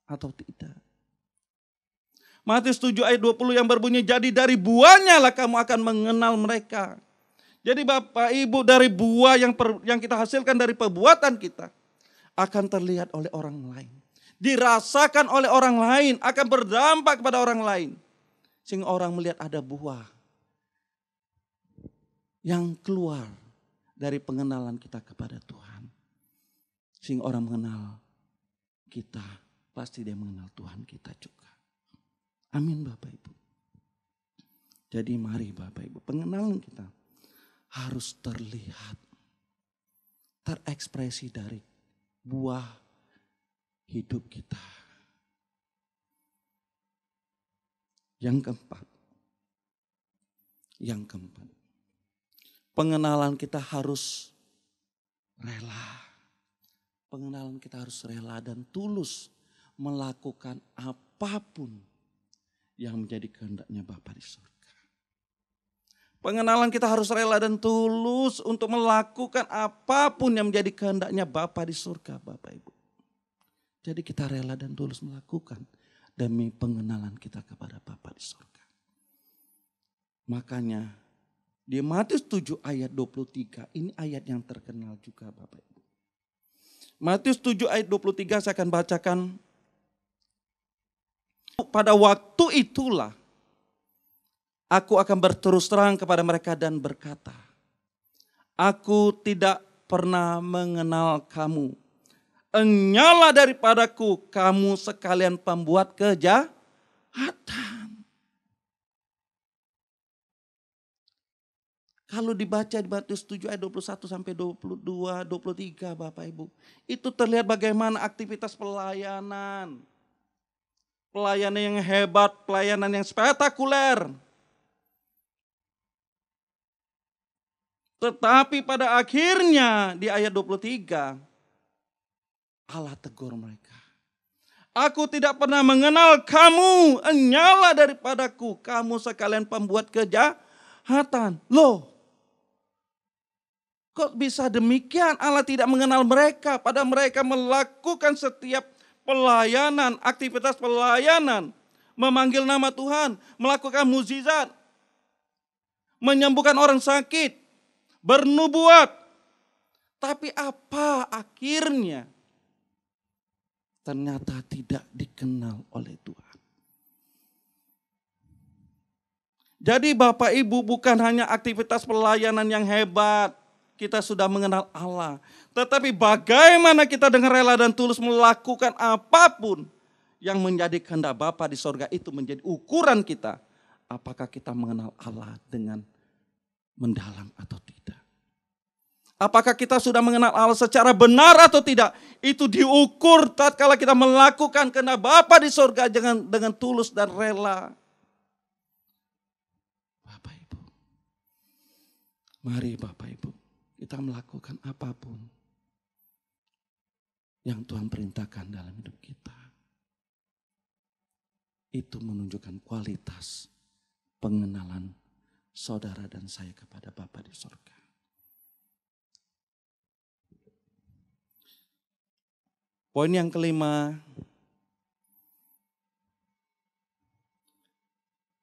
atau tidak. Matius 7 ayat 20 yang berbunyi, jadi dari buahnya lah kamu akan mengenal mereka. Jadi Bapak Ibu dari buah yang kita hasilkan dari perbuatan kita akan terlihat oleh orang lain. Dirasakan oleh orang lain, akan berdampak kepada orang lain. Sehingga orang melihat ada buah yang keluar dari pengenalan kita kepada Tuhan. Sehingga orang mengenal kita, pasti dia mengenal Tuhan kita juga. Amin Bapak Ibu. Jadi mari Bapak Ibu, pengenalan kita harus terlihat, terekspresi dari buah hidup kita. Yang keempat. Pengenalan kita harus rela. Pengenalan kita harus rela dan tulus melakukan apapun yang menjadi kehendaknya Bapa di surga. Pengenalan kita harus rela dan tulus untuk melakukan apapun yang menjadi kehendaknya Bapa di surga, Bapak Ibu. Jadi kita rela dan tulus melakukan demi pengenalan kita kepada Bapa di surga. Makanya di Matius 7 ayat 23, ini ayat yang terkenal juga Bapak Ibu. Matius 7 ayat 23 saya akan bacakan. Pada waktu itulah aku akan berterus terang kepada mereka dan berkata, aku tidak pernah mengenal kamu. Enyala daripadaku kamu sekalian pembuat kejahatan. Kalau dibaca di Matius 7 ayat 21 sampai 22, 23 Bapak Ibu. Itu terlihat bagaimana aktivitas pelayanan. Pelayanan yang hebat, pelayanan yang spektakuler. Tetapi pada akhirnya di ayat 23. Allah tegur mereka. Aku tidak pernah mengenal kamu, enyala daripadaku, kamu sekalian pembuat kejahatan. Loh, kok bisa demikian? Allah tidak mengenal mereka, pada mereka melakukan setiap pelayanan, aktivitas pelayanan, memanggil nama Tuhan, melakukan mukjizat, menyembuhkan orang sakit, bernubuat. Tapi apa akhirnya? Ternyata tidak dikenal oleh Tuhan. Jadi Bapak Ibu, bukan hanya aktivitas pelayanan yang hebat, kita sudah mengenal Allah. Tetapi bagaimana kita dengan rela dan tulus melakukan apapun yang menjadi kehendak Bapa di sorga, itu menjadi ukuran kita. Apakah kita mengenal Allah dengan mendalam atau tidak? Apakah kita sudah mengenal Allah secara benar atau tidak? Itu diukur tatkala kita melakukan kehendak Bapa di sorga dengan tulus dan rela. Bapak Ibu, mari Bapak Ibu, kita melakukan apapun yang Tuhan perintahkan dalam hidup kita. Itu menunjukkan kualitas pengenalan saudara dan saya kepada Bapa di sorga. Poin yang kelima,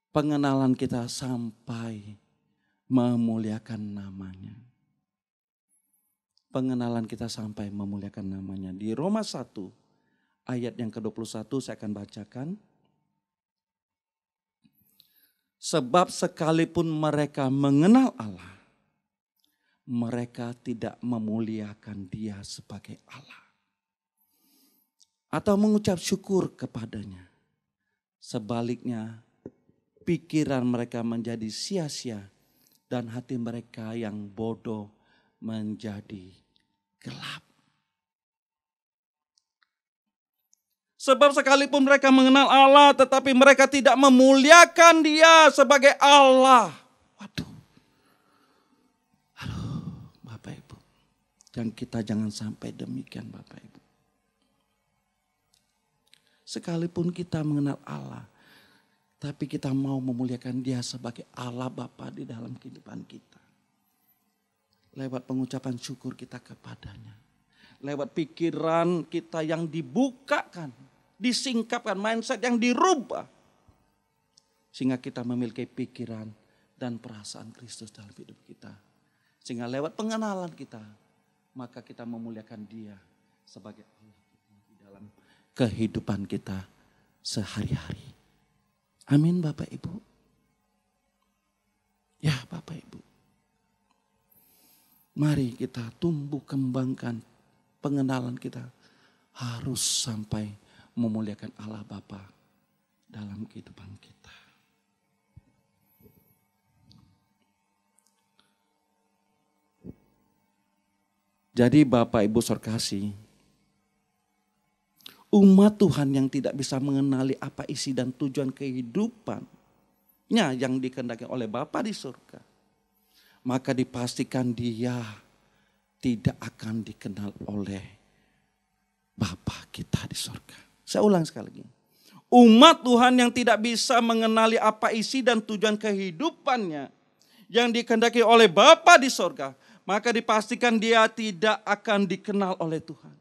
pengenalan kita sampai memuliakan namanya. Pengenalan kita sampai memuliakan namanya. Di Roma 1 ayat yang ke-21 saya akan bacakan. Sebab sekalipun mereka mengenal Allah, mereka tidak memuliakan Dia sebagai Allah atau mengucap syukur kepadanya. Sebaliknya, pikiran mereka menjadi sia-sia dan hati mereka yang bodoh menjadi gelap. Sebab sekalipun mereka mengenal Allah, tetapi mereka tidak memuliakan Dia sebagai Allah. Waduh. Aduh, Bapak Ibu. Dan kita jangan sampai demikian, Bapak Ibu. Sekalipun kita mengenal Allah, tapi kita mau memuliakan Dia sebagai Allah Bapa di dalam kehidupan kita. Lewat pengucapan syukur kita kepadanya. Lewat pikiran kita yang dibukakan, disingkapkan, mindset yang dirubah. Sehingga kita memiliki pikiran dan perasaan Kristus dalam hidup kita. Sehingga lewat pengenalan kita, maka kita memuliakan Dia sebagai Allah di dalam kehidupan kita sehari-hari. Amin Bapak Ibu. Ya Bapak Ibu. Mari kita tumbuh kembangkan pengenalan kita. Harus sampai memuliakan Allah Bapa dalam kehidupan kita. Jadi Bapak Ibu Sorkasi, umat Tuhan yang tidak bisa mengenali apa isi dan tujuan kehidupannya yang dikehendaki oleh Bapa di surga, maka dipastikan dia tidak akan dikenal oleh Bapa kita di surga. Saya ulang sekali lagi. Umat Tuhan yang tidak bisa mengenali apa isi dan tujuan kehidupannya yang dikehendaki oleh Bapa di surga, maka dipastikan dia tidak akan dikenal oleh Tuhan.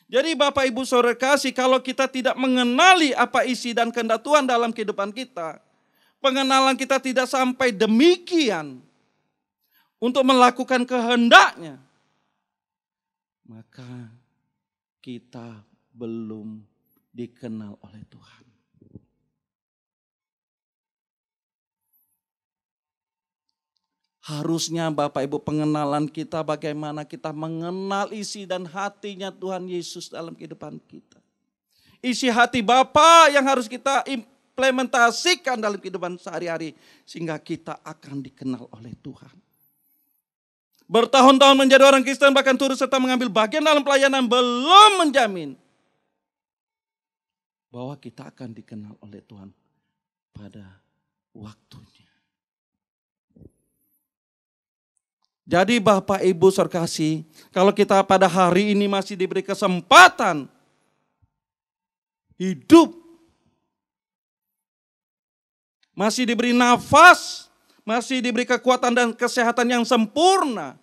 Jadi Bapak Ibu Saudara kasih, kalau kita tidak mengenali apa isi dan kehendak Tuhan dalam kehidupan kita, pengenalan kita tidak sampai demikian untuk melakukan kehendaknya, maka kita belum dikenal oleh Tuhan. Harusnya Bapak Ibu pengenalan kita bagaimana kita mengenal isi dan hatinya Tuhan Yesus dalam kehidupan kita. Isi hati Bapa yang harus kita implementasikan dalam kehidupan sehari-hari sehingga kita akan dikenal oleh Tuhan. Bertahun-tahun menjadi orang Kristen bahkan turut serta mengambil bagian dalam pelayanan belum menjamin bahwa kita akan dikenal oleh Tuhan pada waktunya. Jadi Bapak Ibu Saudara, kalau kita pada hari ini masih diberi kesempatan hidup, masih diberi nafas, masih diberi kekuatan dan kesehatan yang sempurna,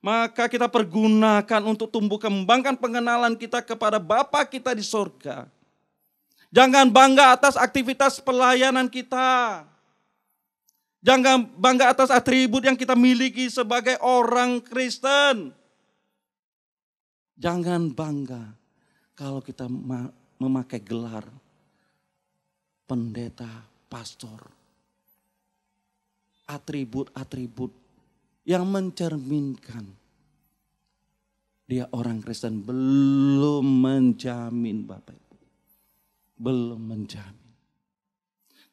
maka kita pergunakan untuk tumbuh kembangkan pengenalan kita kepada Bapa kita di sorga. Jangan bangga atas aktivitas pelayanan kita. Jangan bangga atas atribut yang kita miliki sebagai orang Kristen. Jangan bangga kalau kita memakai gelar pendeta, pastor. Atribut-atribut yang mencerminkan dia orang Kristen belum menjamin Bapak Ibu. Belum menjamin.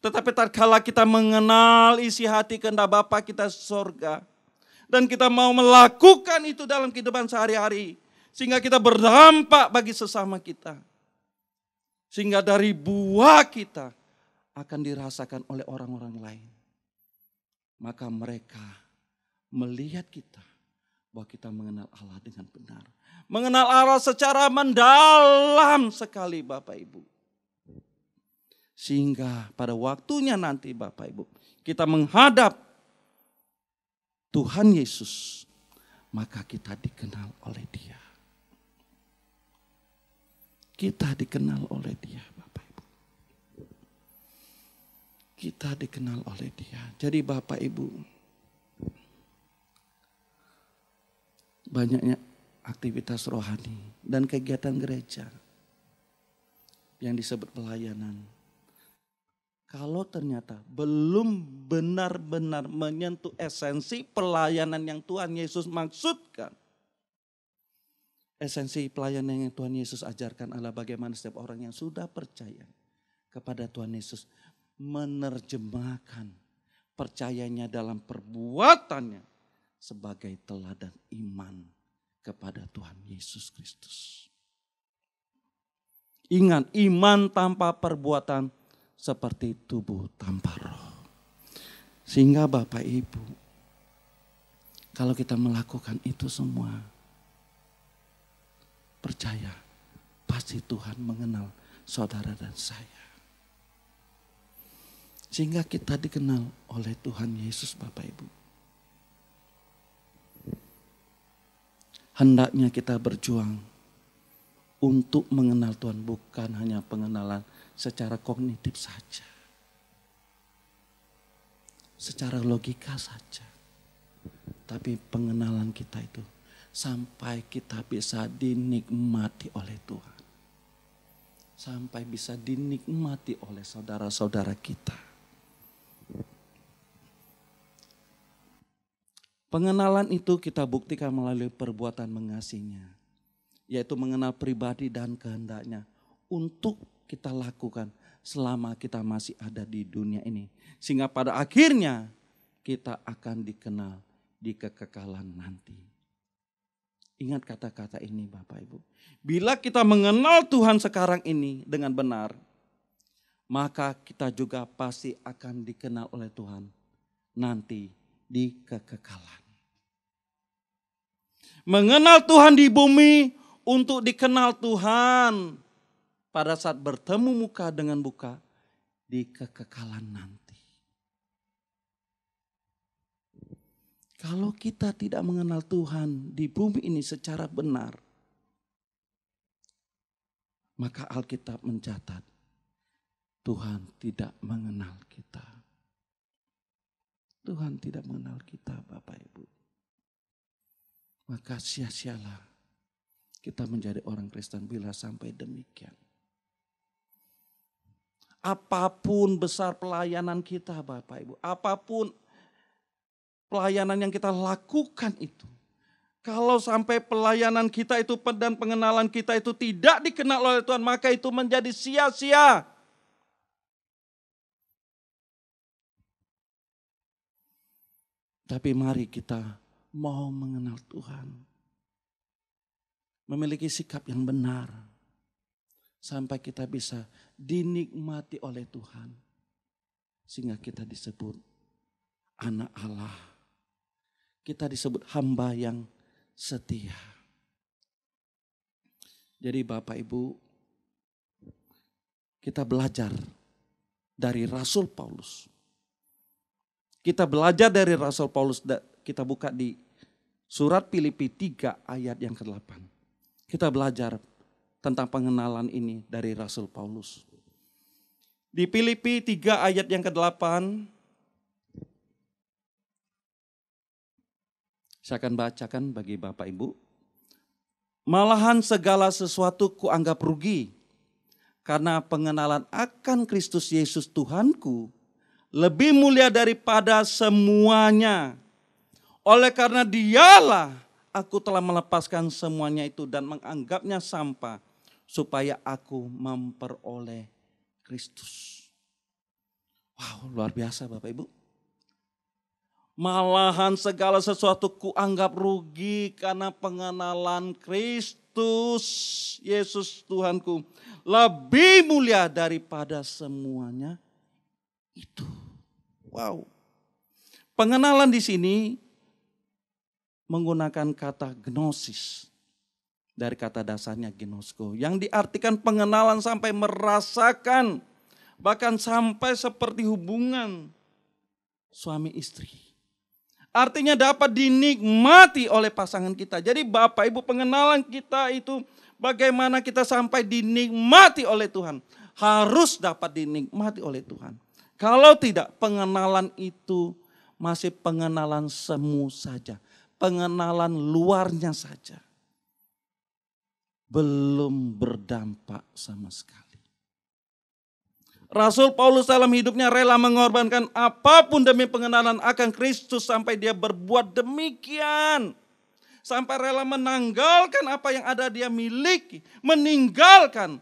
Tetapi tatkala kita mengenal isi hati kehendak Bapa kita di sorga, dan kita mau melakukan itu dalam kehidupan sehari-hari, sehingga kita berdampak bagi sesama kita. Sehingga dari buah kita akan dirasakan oleh orang-orang lain. Maka mereka melihat kita bahwa kita mengenal Allah dengan benar. Mengenal Allah secara mendalam sekali Bapak Ibu. Sehingga pada waktunya nanti Bapak Ibu kita menghadap Tuhan Yesus, maka kita dikenal oleh Dia. Kita dikenal oleh Dia Bapak Ibu. Kita dikenal oleh Dia. Jadi Bapak Ibu, banyaknya aktivitas rohani dan kegiatan gereja yang disebut pelayanan. Kalau ternyata belum benar-benar menyentuh esensi pelayanan yang Tuhan Yesus maksudkan. Esensi pelayanan yang Tuhan Yesus ajarkan adalah bagaimana setiap orang yang sudah percaya kepada Tuhan Yesus menerjemahkan percayanya dalam perbuatannya sebagai teladan iman kepada Tuhan Yesus Kristus. Ingat, iman tanpa perbuatan seperti tubuh tanpa roh. Sehingga Bapak Ibu, kalau kita melakukan itu semua, percaya pasti Tuhan mengenal saudara dan saya. Sehingga kita dikenal oleh Tuhan Yesus Bapak Ibu. Hendaknya kita berjuang untuk mengenal Tuhan, bukan hanya pengenalan secara kognitif saja. Secara logika saja. Tapi pengenalan kita itu sampai kita bisa dinikmati oleh Tuhan. Sampai bisa dinikmati oleh saudara-saudara kita. Pengenalan itu kita buktikan melalui perbuatan mengasihinya. Yaitu mengenal pribadi dan kehendaknya untuk kita lakukan selama kita masih ada di dunia ini. Sehingga pada akhirnya kita akan dikenal di kekekalan nanti. Ingat kata-kata ini Bapak Ibu. Bila kita mengenal Tuhan sekarang ini dengan benar, maka kita juga pasti akan dikenal oleh Tuhan nanti di kekekalan. Mengenal Tuhan di bumi untuk dikenal Tuhan pada saat bertemu muka dengan muka di kekekalan nanti. Kalau kita tidak mengenal Tuhan di bumi ini secara benar, maka Alkitab mencatat Tuhan tidak mengenal kita. Tuhan tidak mengenal kita Bapak Ibu. Maka sia-sialah kita menjadi orang Kristen bila sampai demikian. Apapun besar pelayanan kita Bapak Ibu, apapun pelayanan yang kita lakukan itu, kalau sampai pelayanan kita itu dan pengenalan kita itu tidak dikenal oleh Tuhan, maka itu menjadi sia-sia. Tapi mari kita mau mengenal Tuhan, memiliki sikap yang benar, sampai kita bisa dinikmati oleh Tuhan. Sehingga kita disebut anak Allah. kita disebut hamba yang setia. Jadi Bapak Ibu, kita belajar dari Rasul Paulus. Kita belajar dari Rasul Paulus, kita buka di surat Filipi 3 ayat yang ke-8. Kita belajar tentang pengenalan ini dari Rasul Paulus. Di Filipi 3 ayat yang ke-8, saya akan bacakan bagi Bapak Ibu. Malahan segala sesuatu kuanggap rugi, karena pengenalan akan Kristus Yesus Tuhanku lebih mulia daripada semuanya. Oleh karena dialah aku telah melepaskan semuanya itu dan menganggapnya sampah, supaya aku memperoleh Kristus. Wow, luar biasa Bapak Ibu. Malahan segala sesuatu kuanggap rugi karena pengenalan Kristus Yesus Tuhanku lebih mulia daripada semuanya itu. Wow. Pengenalan di sini menggunakan kata gnosis. Dari kata dasarnya gnosko, yang diartikan pengenalan sampai merasakan, bahkan sampai seperti hubungan suami istri. Artinya dapat dinikmati oleh pasangan kita. Jadi Bapak Ibu, pengenalan kita itu bagaimana kita sampai dinikmati oleh Tuhan. Harus dapat dinikmati oleh Tuhan. Kalau tidak, pengenalan itu masih pengenalan semu saja. Pengenalan luarnya saja. Belum berdampak sama sekali. Rasul Paulus dalam hidupnya rela mengorbankan apapun demi pengenalan akan Kristus sampai dia berbuat demikian. Sampai rela menanggalkan apa yang ada dia miliki. Meninggalkan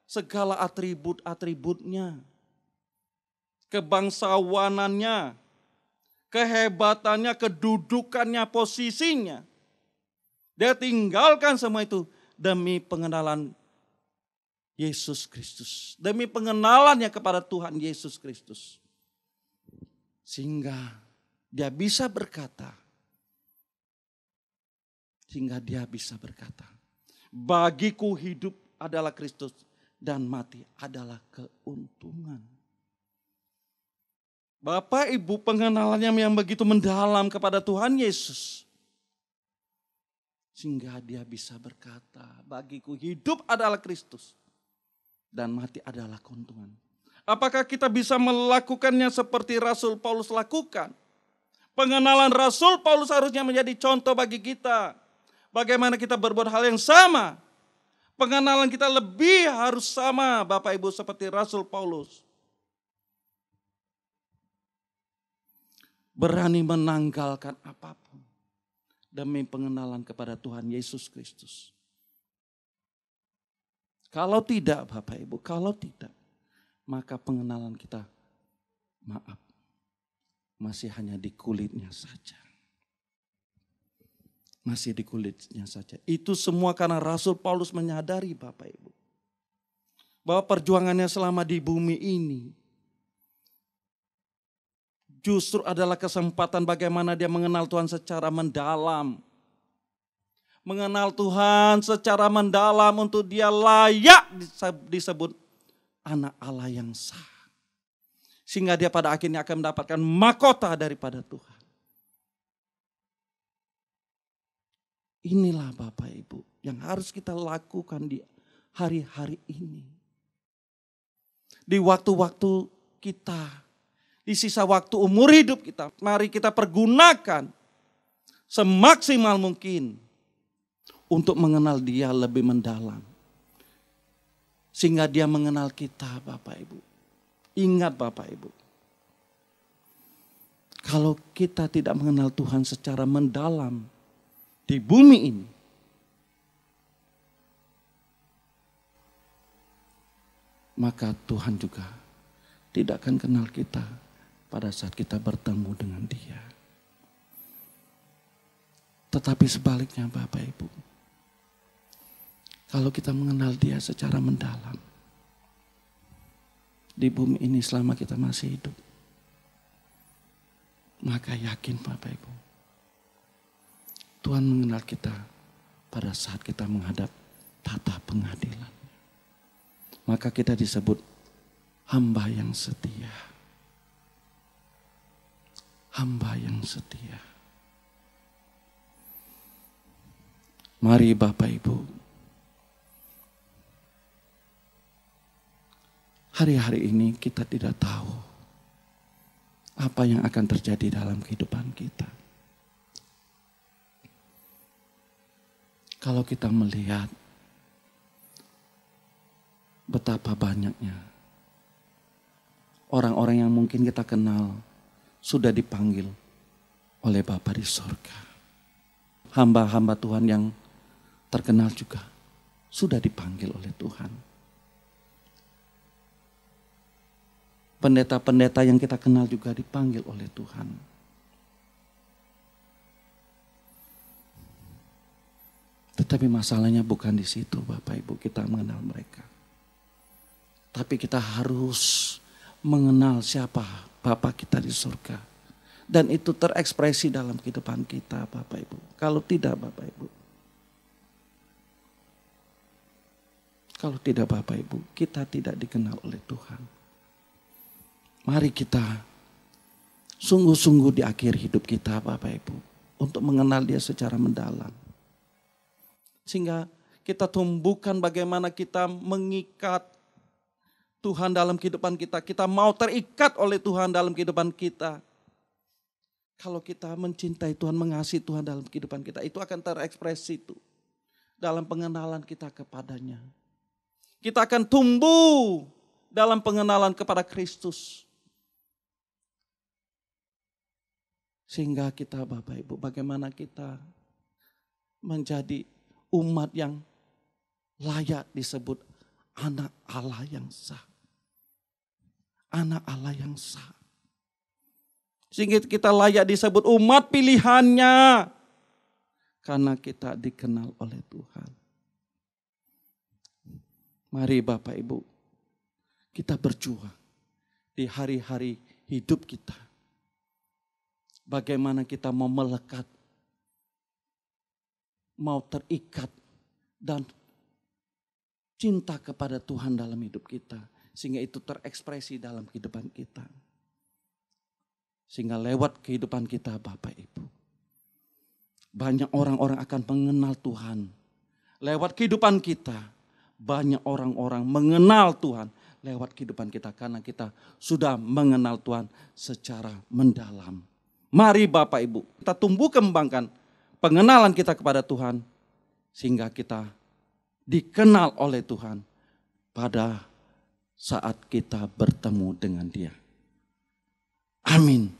segala atribut-atributnya. Kebangsawanannya. Kehebatannya, kedudukannya, posisinya. Dia tinggalkan semua itu demi pengenalan Yesus Kristus. Demi pengenalannya kepada Tuhan Yesus Kristus. Sehingga dia bisa berkata. Bagiku hidup adalah Kristus dan mati adalah keuntungan. Bapak Ibu, pengenalannya yang begitu mendalam kepada Tuhan Yesus. Sehingga dia bisa berkata, bagiku hidup adalah Kristus dan mati adalah keuntungan. Apakah kita bisa melakukannya seperti Rasul Paulus lakukan? Pengenalan Rasul Paulus harusnya menjadi contoh bagi kita. Bagaimana kita berbuat hal yang sama. Pengenalan kita lebih harus sama Bapak Ibu seperti Rasul Paulus. Berani menanggalkan apapun demi pengenalan kepada Tuhan Yesus Kristus. Kalau tidak Bapak Ibu, kalau tidak, maka pengenalan kita, maaf, masih hanya di kulitnya saja. Masih di kulitnya saja. Itu semua karena Rasul Paulus menyadari Bapak Ibu, bahwa perjuangannya selama di bumi ini justru adalah kesempatan bagaimana dia mengenal Tuhan secara mendalam. Mengenal Tuhan secara mendalam untuk dia layak disebut anak Allah yang sah. Sehingga dia pada akhirnya akan mendapatkan mahkota daripada Tuhan. Inilah Bapak Ibu yang harus kita lakukan di hari-hari ini. Di waktu-waktu kita. Di sisa waktu umur hidup kita, mari kita pergunakan semaksimal mungkin untuk mengenal Dia lebih mendalam. Sehingga Dia mengenal kita Bapak Ibu. Ingat Bapak Ibu, kalau kita tidak mengenal Tuhan secara mendalam di bumi ini, maka Tuhan juga tidak akan kenal kita pada saat kita bertemu dengan Dia. Tetapi sebaliknya Bapak Ibu, kalau kita mengenal Dia secara mendalam di bumi ini selama kita masih hidup, maka yakin Bapak Ibu, Tuhan mengenal kita pada saat kita menghadap tata pengadilan. Maka kita disebut hamba yang setia. Hamba yang setia. Mari Bapak Ibu, hari-hari ini kita tidak tahu apa yang akan terjadi dalam kehidupan kita. Kalau kita melihat betapa banyaknya orang-orang yang mungkin kita kenal sudah dipanggil oleh Bapa di sorga. Hamba-hamba Tuhan yang terkenal juga sudah dipanggil oleh Tuhan. Pendeta-pendeta yang kita kenal juga dipanggil oleh Tuhan. Tetapi masalahnya bukan di situ Bapak Ibu kita mengenal mereka. Tapi kita harus mengenal siapa Bapa kita di surga. Dan itu terekspresi dalam kehidupan kita Bapak Ibu. Kalau tidak Bapak Ibu. Kalau tidak Bapak Ibu, kita tidak dikenal oleh Tuhan. Mari kita sungguh-sungguh di akhir hidup kita Bapak Ibu. Untuk mengenal Dia secara mendalam. Sehingga kita tumbuhkan bagaimana kita mengikat Tuhan dalam kehidupan kita. Kita mau terikat oleh Tuhan dalam kehidupan kita. Kalau kita mencintai Tuhan, mengasihi Tuhan dalam kehidupan kita, itu akan terekspresi itu dalam pengenalan kita kepadanya. Kita akan tumbuh dalam pengenalan kepada Kristus. Sehingga kita Bapak Ibu, bagaimana kita menjadi umat yang layak disebut anak Allah yang sah. Anak Allah yang sah. Sehingga kita layak disebut umat pilihannya. Karena kita dikenal oleh Tuhan. Mari Bapak Ibu, kita berjuang di hari-hari hidup kita. Bagaimana kita mau melekat, mau terikat dan cinta kepada Tuhan dalam hidup kita. Sehingga itu terekspresi dalam kehidupan kita. Sehingga lewat kehidupan kita Bapak Ibu. Banyak orang-orang akan mengenal Tuhan. Lewat kehidupan kita. Banyak orang-orang mengenal Tuhan. Lewat kehidupan kita. Karena kita sudah mengenal Tuhan secara mendalam. Mari Bapak Ibu. Kita tumbuh kembangkan pengenalan kita kepada Tuhan. Sehingga kita dikenal oleh Tuhan. Pada saat kita bertemu dengan Dia. Amin.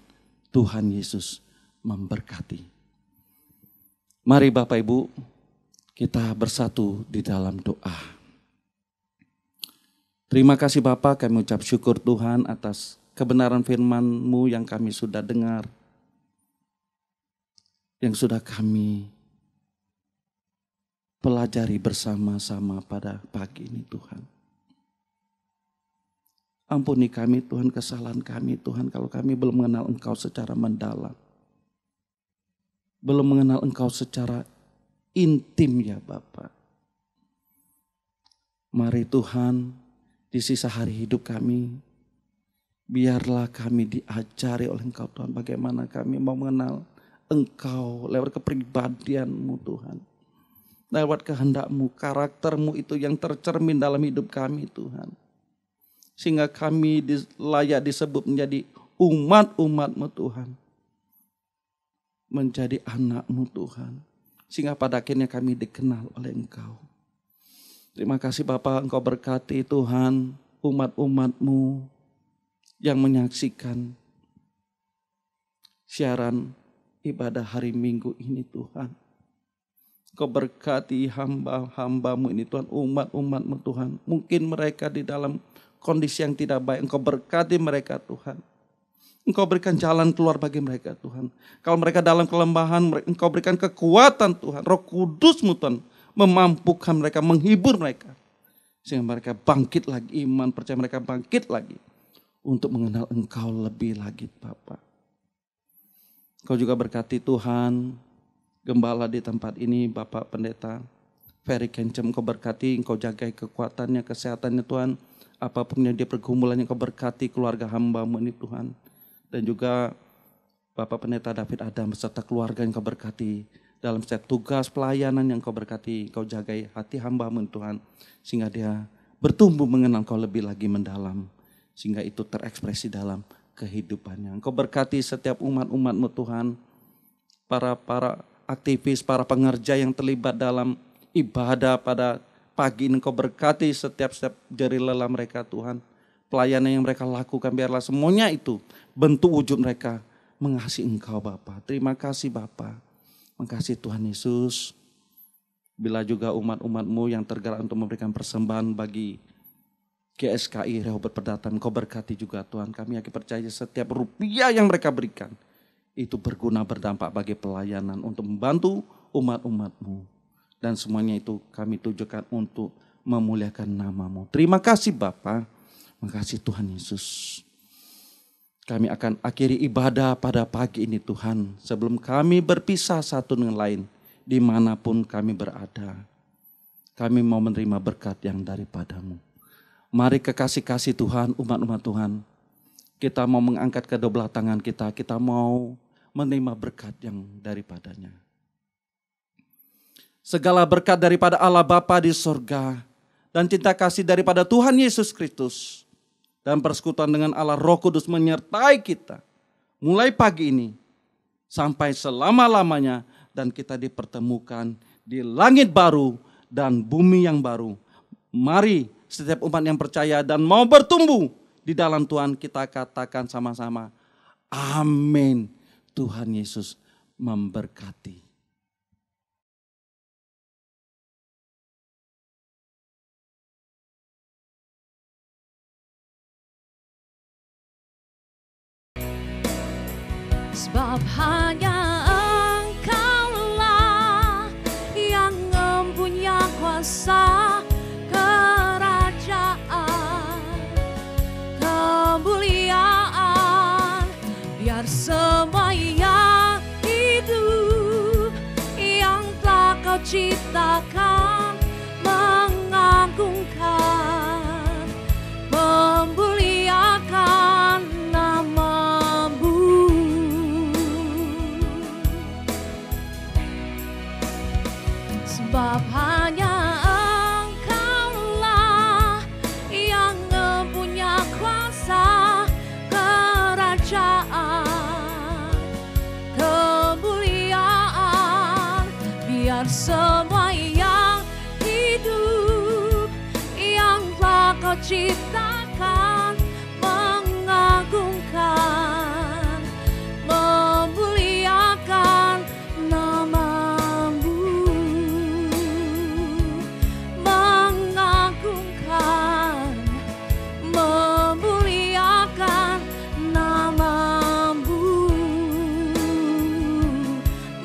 Tuhan Yesus memberkati. Mari Bapak Ibu, kita bersatu di dalam doa. Terima kasih Bapak, kami ucap syukur Tuhan atas kebenaran firman-Mu yang kami sudah dengar. Yang sudah kami pelajari bersama-sama pada pagi ini Tuhan. Ampuni kami Tuhan, kesalahan kami Tuhan kalau kami belum mengenal Engkau secara mendalam. Belum mengenal Engkau secara intim ya Bapa. Mari Tuhan di sisa hari hidup kami, biarlah kami diajari oleh Engkau Tuhan. Bagaimana kami mau mengenal Engkau lewat kepribadian-Mu Tuhan. Lewat kehendak-Mu, karakter-Mu itu yang tercermin dalam hidup kami Tuhan. Sehingga kami layak disebut menjadi umat-umat-Mu Tuhan. Menjadi anak-Mu Tuhan. Sehingga pada akhirnya kami dikenal oleh Engkau. Terima kasih Bapak, Engkau berkati Tuhan umat-umat-Mu yang menyaksikan siaran ibadah hari Minggu ini Tuhan. Engkau berkati hamba-hamba-Mu ini Tuhan, umat-umat-Mu Tuhan. Mungkin mereka di dalam kondisi yang tidak baik, Engkau berkati mereka Tuhan. Engkau berikan jalan keluar bagi mereka Tuhan. Kalau mereka dalam kelembahan, Engkau berikan kekuatan Tuhan. Roh Kudus-Mu Tuhan memampukan mereka, menghibur mereka. Sehingga mereka bangkit lagi, iman percaya mereka bangkit lagi. Untuk mengenal Engkau lebih lagi Bapa. Engkau juga berkati Tuhan gembala di tempat ini, Bapak Pendeta Ferry Kencem, Engkau berkati, Engkau jagai kekuatannya, kesehatannya Tuhan. Apapun yang dia pergumulannya, Engkau berkati keluarga hamba-Mu ini Tuhan. Dan juga Bapak Pendeta David Adam beserta keluarga yang Engkau berkati. Dalam setiap tugas pelayanan yang Engkau berkati, Engkau jagai hati hamba-Mu Tuhan. Sehingga dia bertumbuh mengenal Engkau lebih lagi mendalam. Sehingga itu terekspresi dalam kehidupannya. Engkau berkati setiap umat-umat-Mu Tuhan. Para aktivis, para pengerja yang terlibat dalam ibadah pada pagi ini, Engkau berkati setiap jari lelah mereka Tuhan. Pelayanan yang mereka lakukan, biarlah semuanya itu bentuk wujud mereka mengasihi Engkau Bapa. Terima kasih Bapa. Makasih Tuhan Yesus. Bila juga umat-umat-Mu yang tergerak untuk memberikan persembahan bagi GSKI Rehoboth Perdata, Engkau berkati juga Tuhan. Kami yakin percaya setiap rupiah yang mereka berikan itu berguna, berdampak bagi pelayanan untuk membantu umat-umat-Mu. Dan semuanya itu kami tujukan untuk memuliakan nama-Mu. Terima kasih Bapa. Makasih Tuhan Yesus. Kami akan akhiri ibadah pada pagi ini Tuhan. Sebelum kami berpisah satu dengan lain, dimanapun kami berada. Kami mau menerima berkat yang daripada-Mu. Mari kekasih-kasih Tuhan, umat-umat Tuhan. Kita mau mengangkat kedua belah tangan kita. Kita mau menerima berkat yang daripadanya. Segala berkat daripada Allah Bapa di sorga. Dan cinta kasih daripada Tuhan Yesus Kristus. Dan persekutuan dengan Allah Roh Kudus menyertai kita. Mulai pagi ini sampai selama-lamanya. Dan kita dipertemukan di langit baru dan bumi yang baru. Mari setiap umat yang percaya dan mau bertumbuh di dalam Tuhan, kita katakan sama-sama. Amin. Tuhan Yesus memberkati. Sebab hanya Engkaulah yang mempunyai kuasa, kerajaan, kemuliaan. Biar semua yang hidup yang telah Kau ciptakan mengagungkan, memuliakan nama-Mu. Sebab hanya Engkaulah yang mempunyai kuasa, kerajaan, kemuliaan. Biar semua yang hidup yang telah Kau ciptakan mengagungkan, memuliakan nama-Mu. Mengagungkan, memuliakan nama-Mu.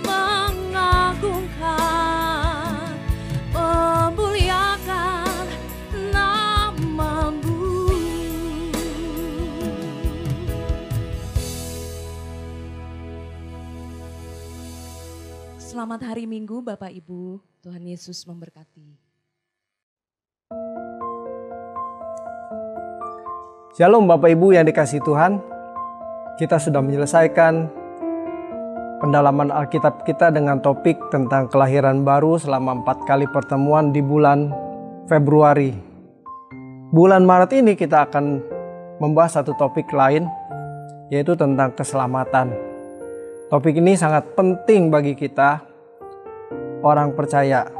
Mengagungkan, memuliakan nama-Mu. Selamat hari Minggu Bapak Ibu, Tuhan Yesus memberkati. Shalom Bapak Ibu yang dikasihi Tuhan. Kita sudah menyelesaikan pendalaman Alkitab kita dengan topik tentang kelahiran baru selama 4 kali pertemuan di bulan Februari. Bulan Maret ini kita akan membahas satu topik lain, yaitu tentang keselamatan. Topik ini sangat penting bagi kita, orang percaya.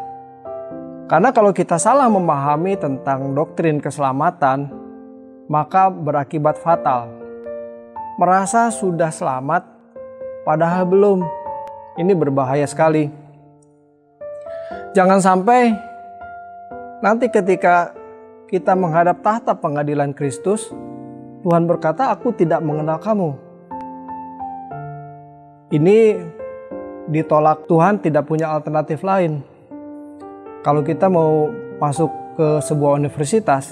Karena kalau kita salah memahami tentang doktrin keselamatan, maka berakibat fatal. Merasa sudah selamat, padahal belum. Ini berbahaya sekali. Jangan sampai nanti ketika kita menghadap tahta pengadilan Kristus, Tuhan berkata, "Aku tidak mengenal kamu." Ini ditolak. Tuhan tidak punya alternatif lain. Kalau kita mau masuk ke sebuah universitas,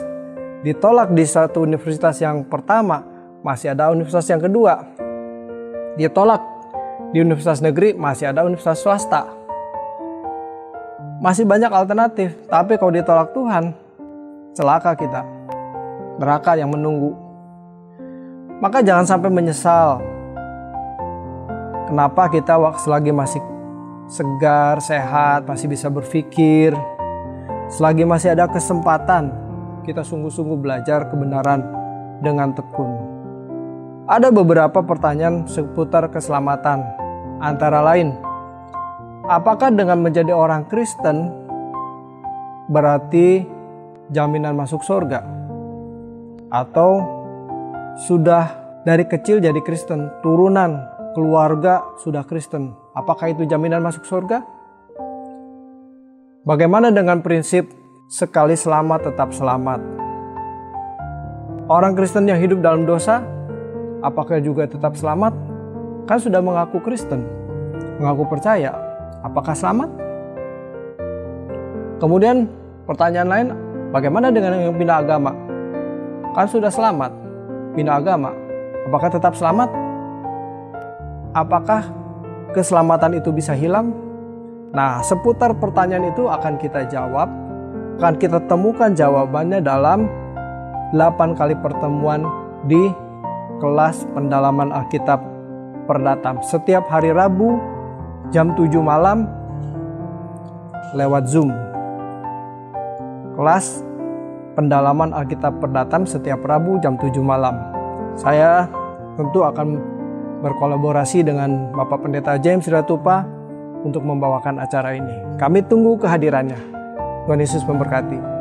ditolak di satu universitas yang pertama, masih ada universitas yang kedua. Ditolak di universitas negeri, masih ada universitas swasta. Masih banyak alternatif, tapi kalau ditolak Tuhan, celaka kita. Neraka yang menunggu. Maka jangan sampai menyesal. Kenapa kita selagi masih segar, sehat, masih bisa berpikir, selagi masih ada kesempatan, kita sungguh-sungguh belajar kebenaran dengan tekun. Ada beberapa pertanyaan seputar keselamatan, antara lain, apakah dengan menjadi orang Kristen berarti jaminan masuk surga? Atau sudah dari kecil jadi Kristen, turunan keluarga sudah Kristen, apakah itu jaminan masuk surga? Bagaimana dengan prinsip sekali selamat tetap selamat? Orang Kristen yang hidup dalam dosa, apakah juga tetap selamat? Kan sudah mengaku Kristen, mengaku percaya, apakah selamat? Kemudian pertanyaan lain, bagaimana dengan yang pindah agama? Kan sudah selamat, pindah agama, apakah tetap selamat? Apakah keselamatan itu bisa hilang? Nah, seputar pertanyaan itu akan kita jawab, akan kita temukan jawabannya dalam 8 kali pertemuan di kelas pendalaman Alkitab Perdatam. Setiap hari Rabu jam 7 malam lewat Zoom. Kelas pendalaman Alkitab Perdatam setiap Rabu jam 7 malam. Saya tentu akan berkolaborasi dengan Bapak Pendeta James Ratupa untuk membawakan acara ini. Kami tunggu kehadirannya. Tuhan Yesus memberkati.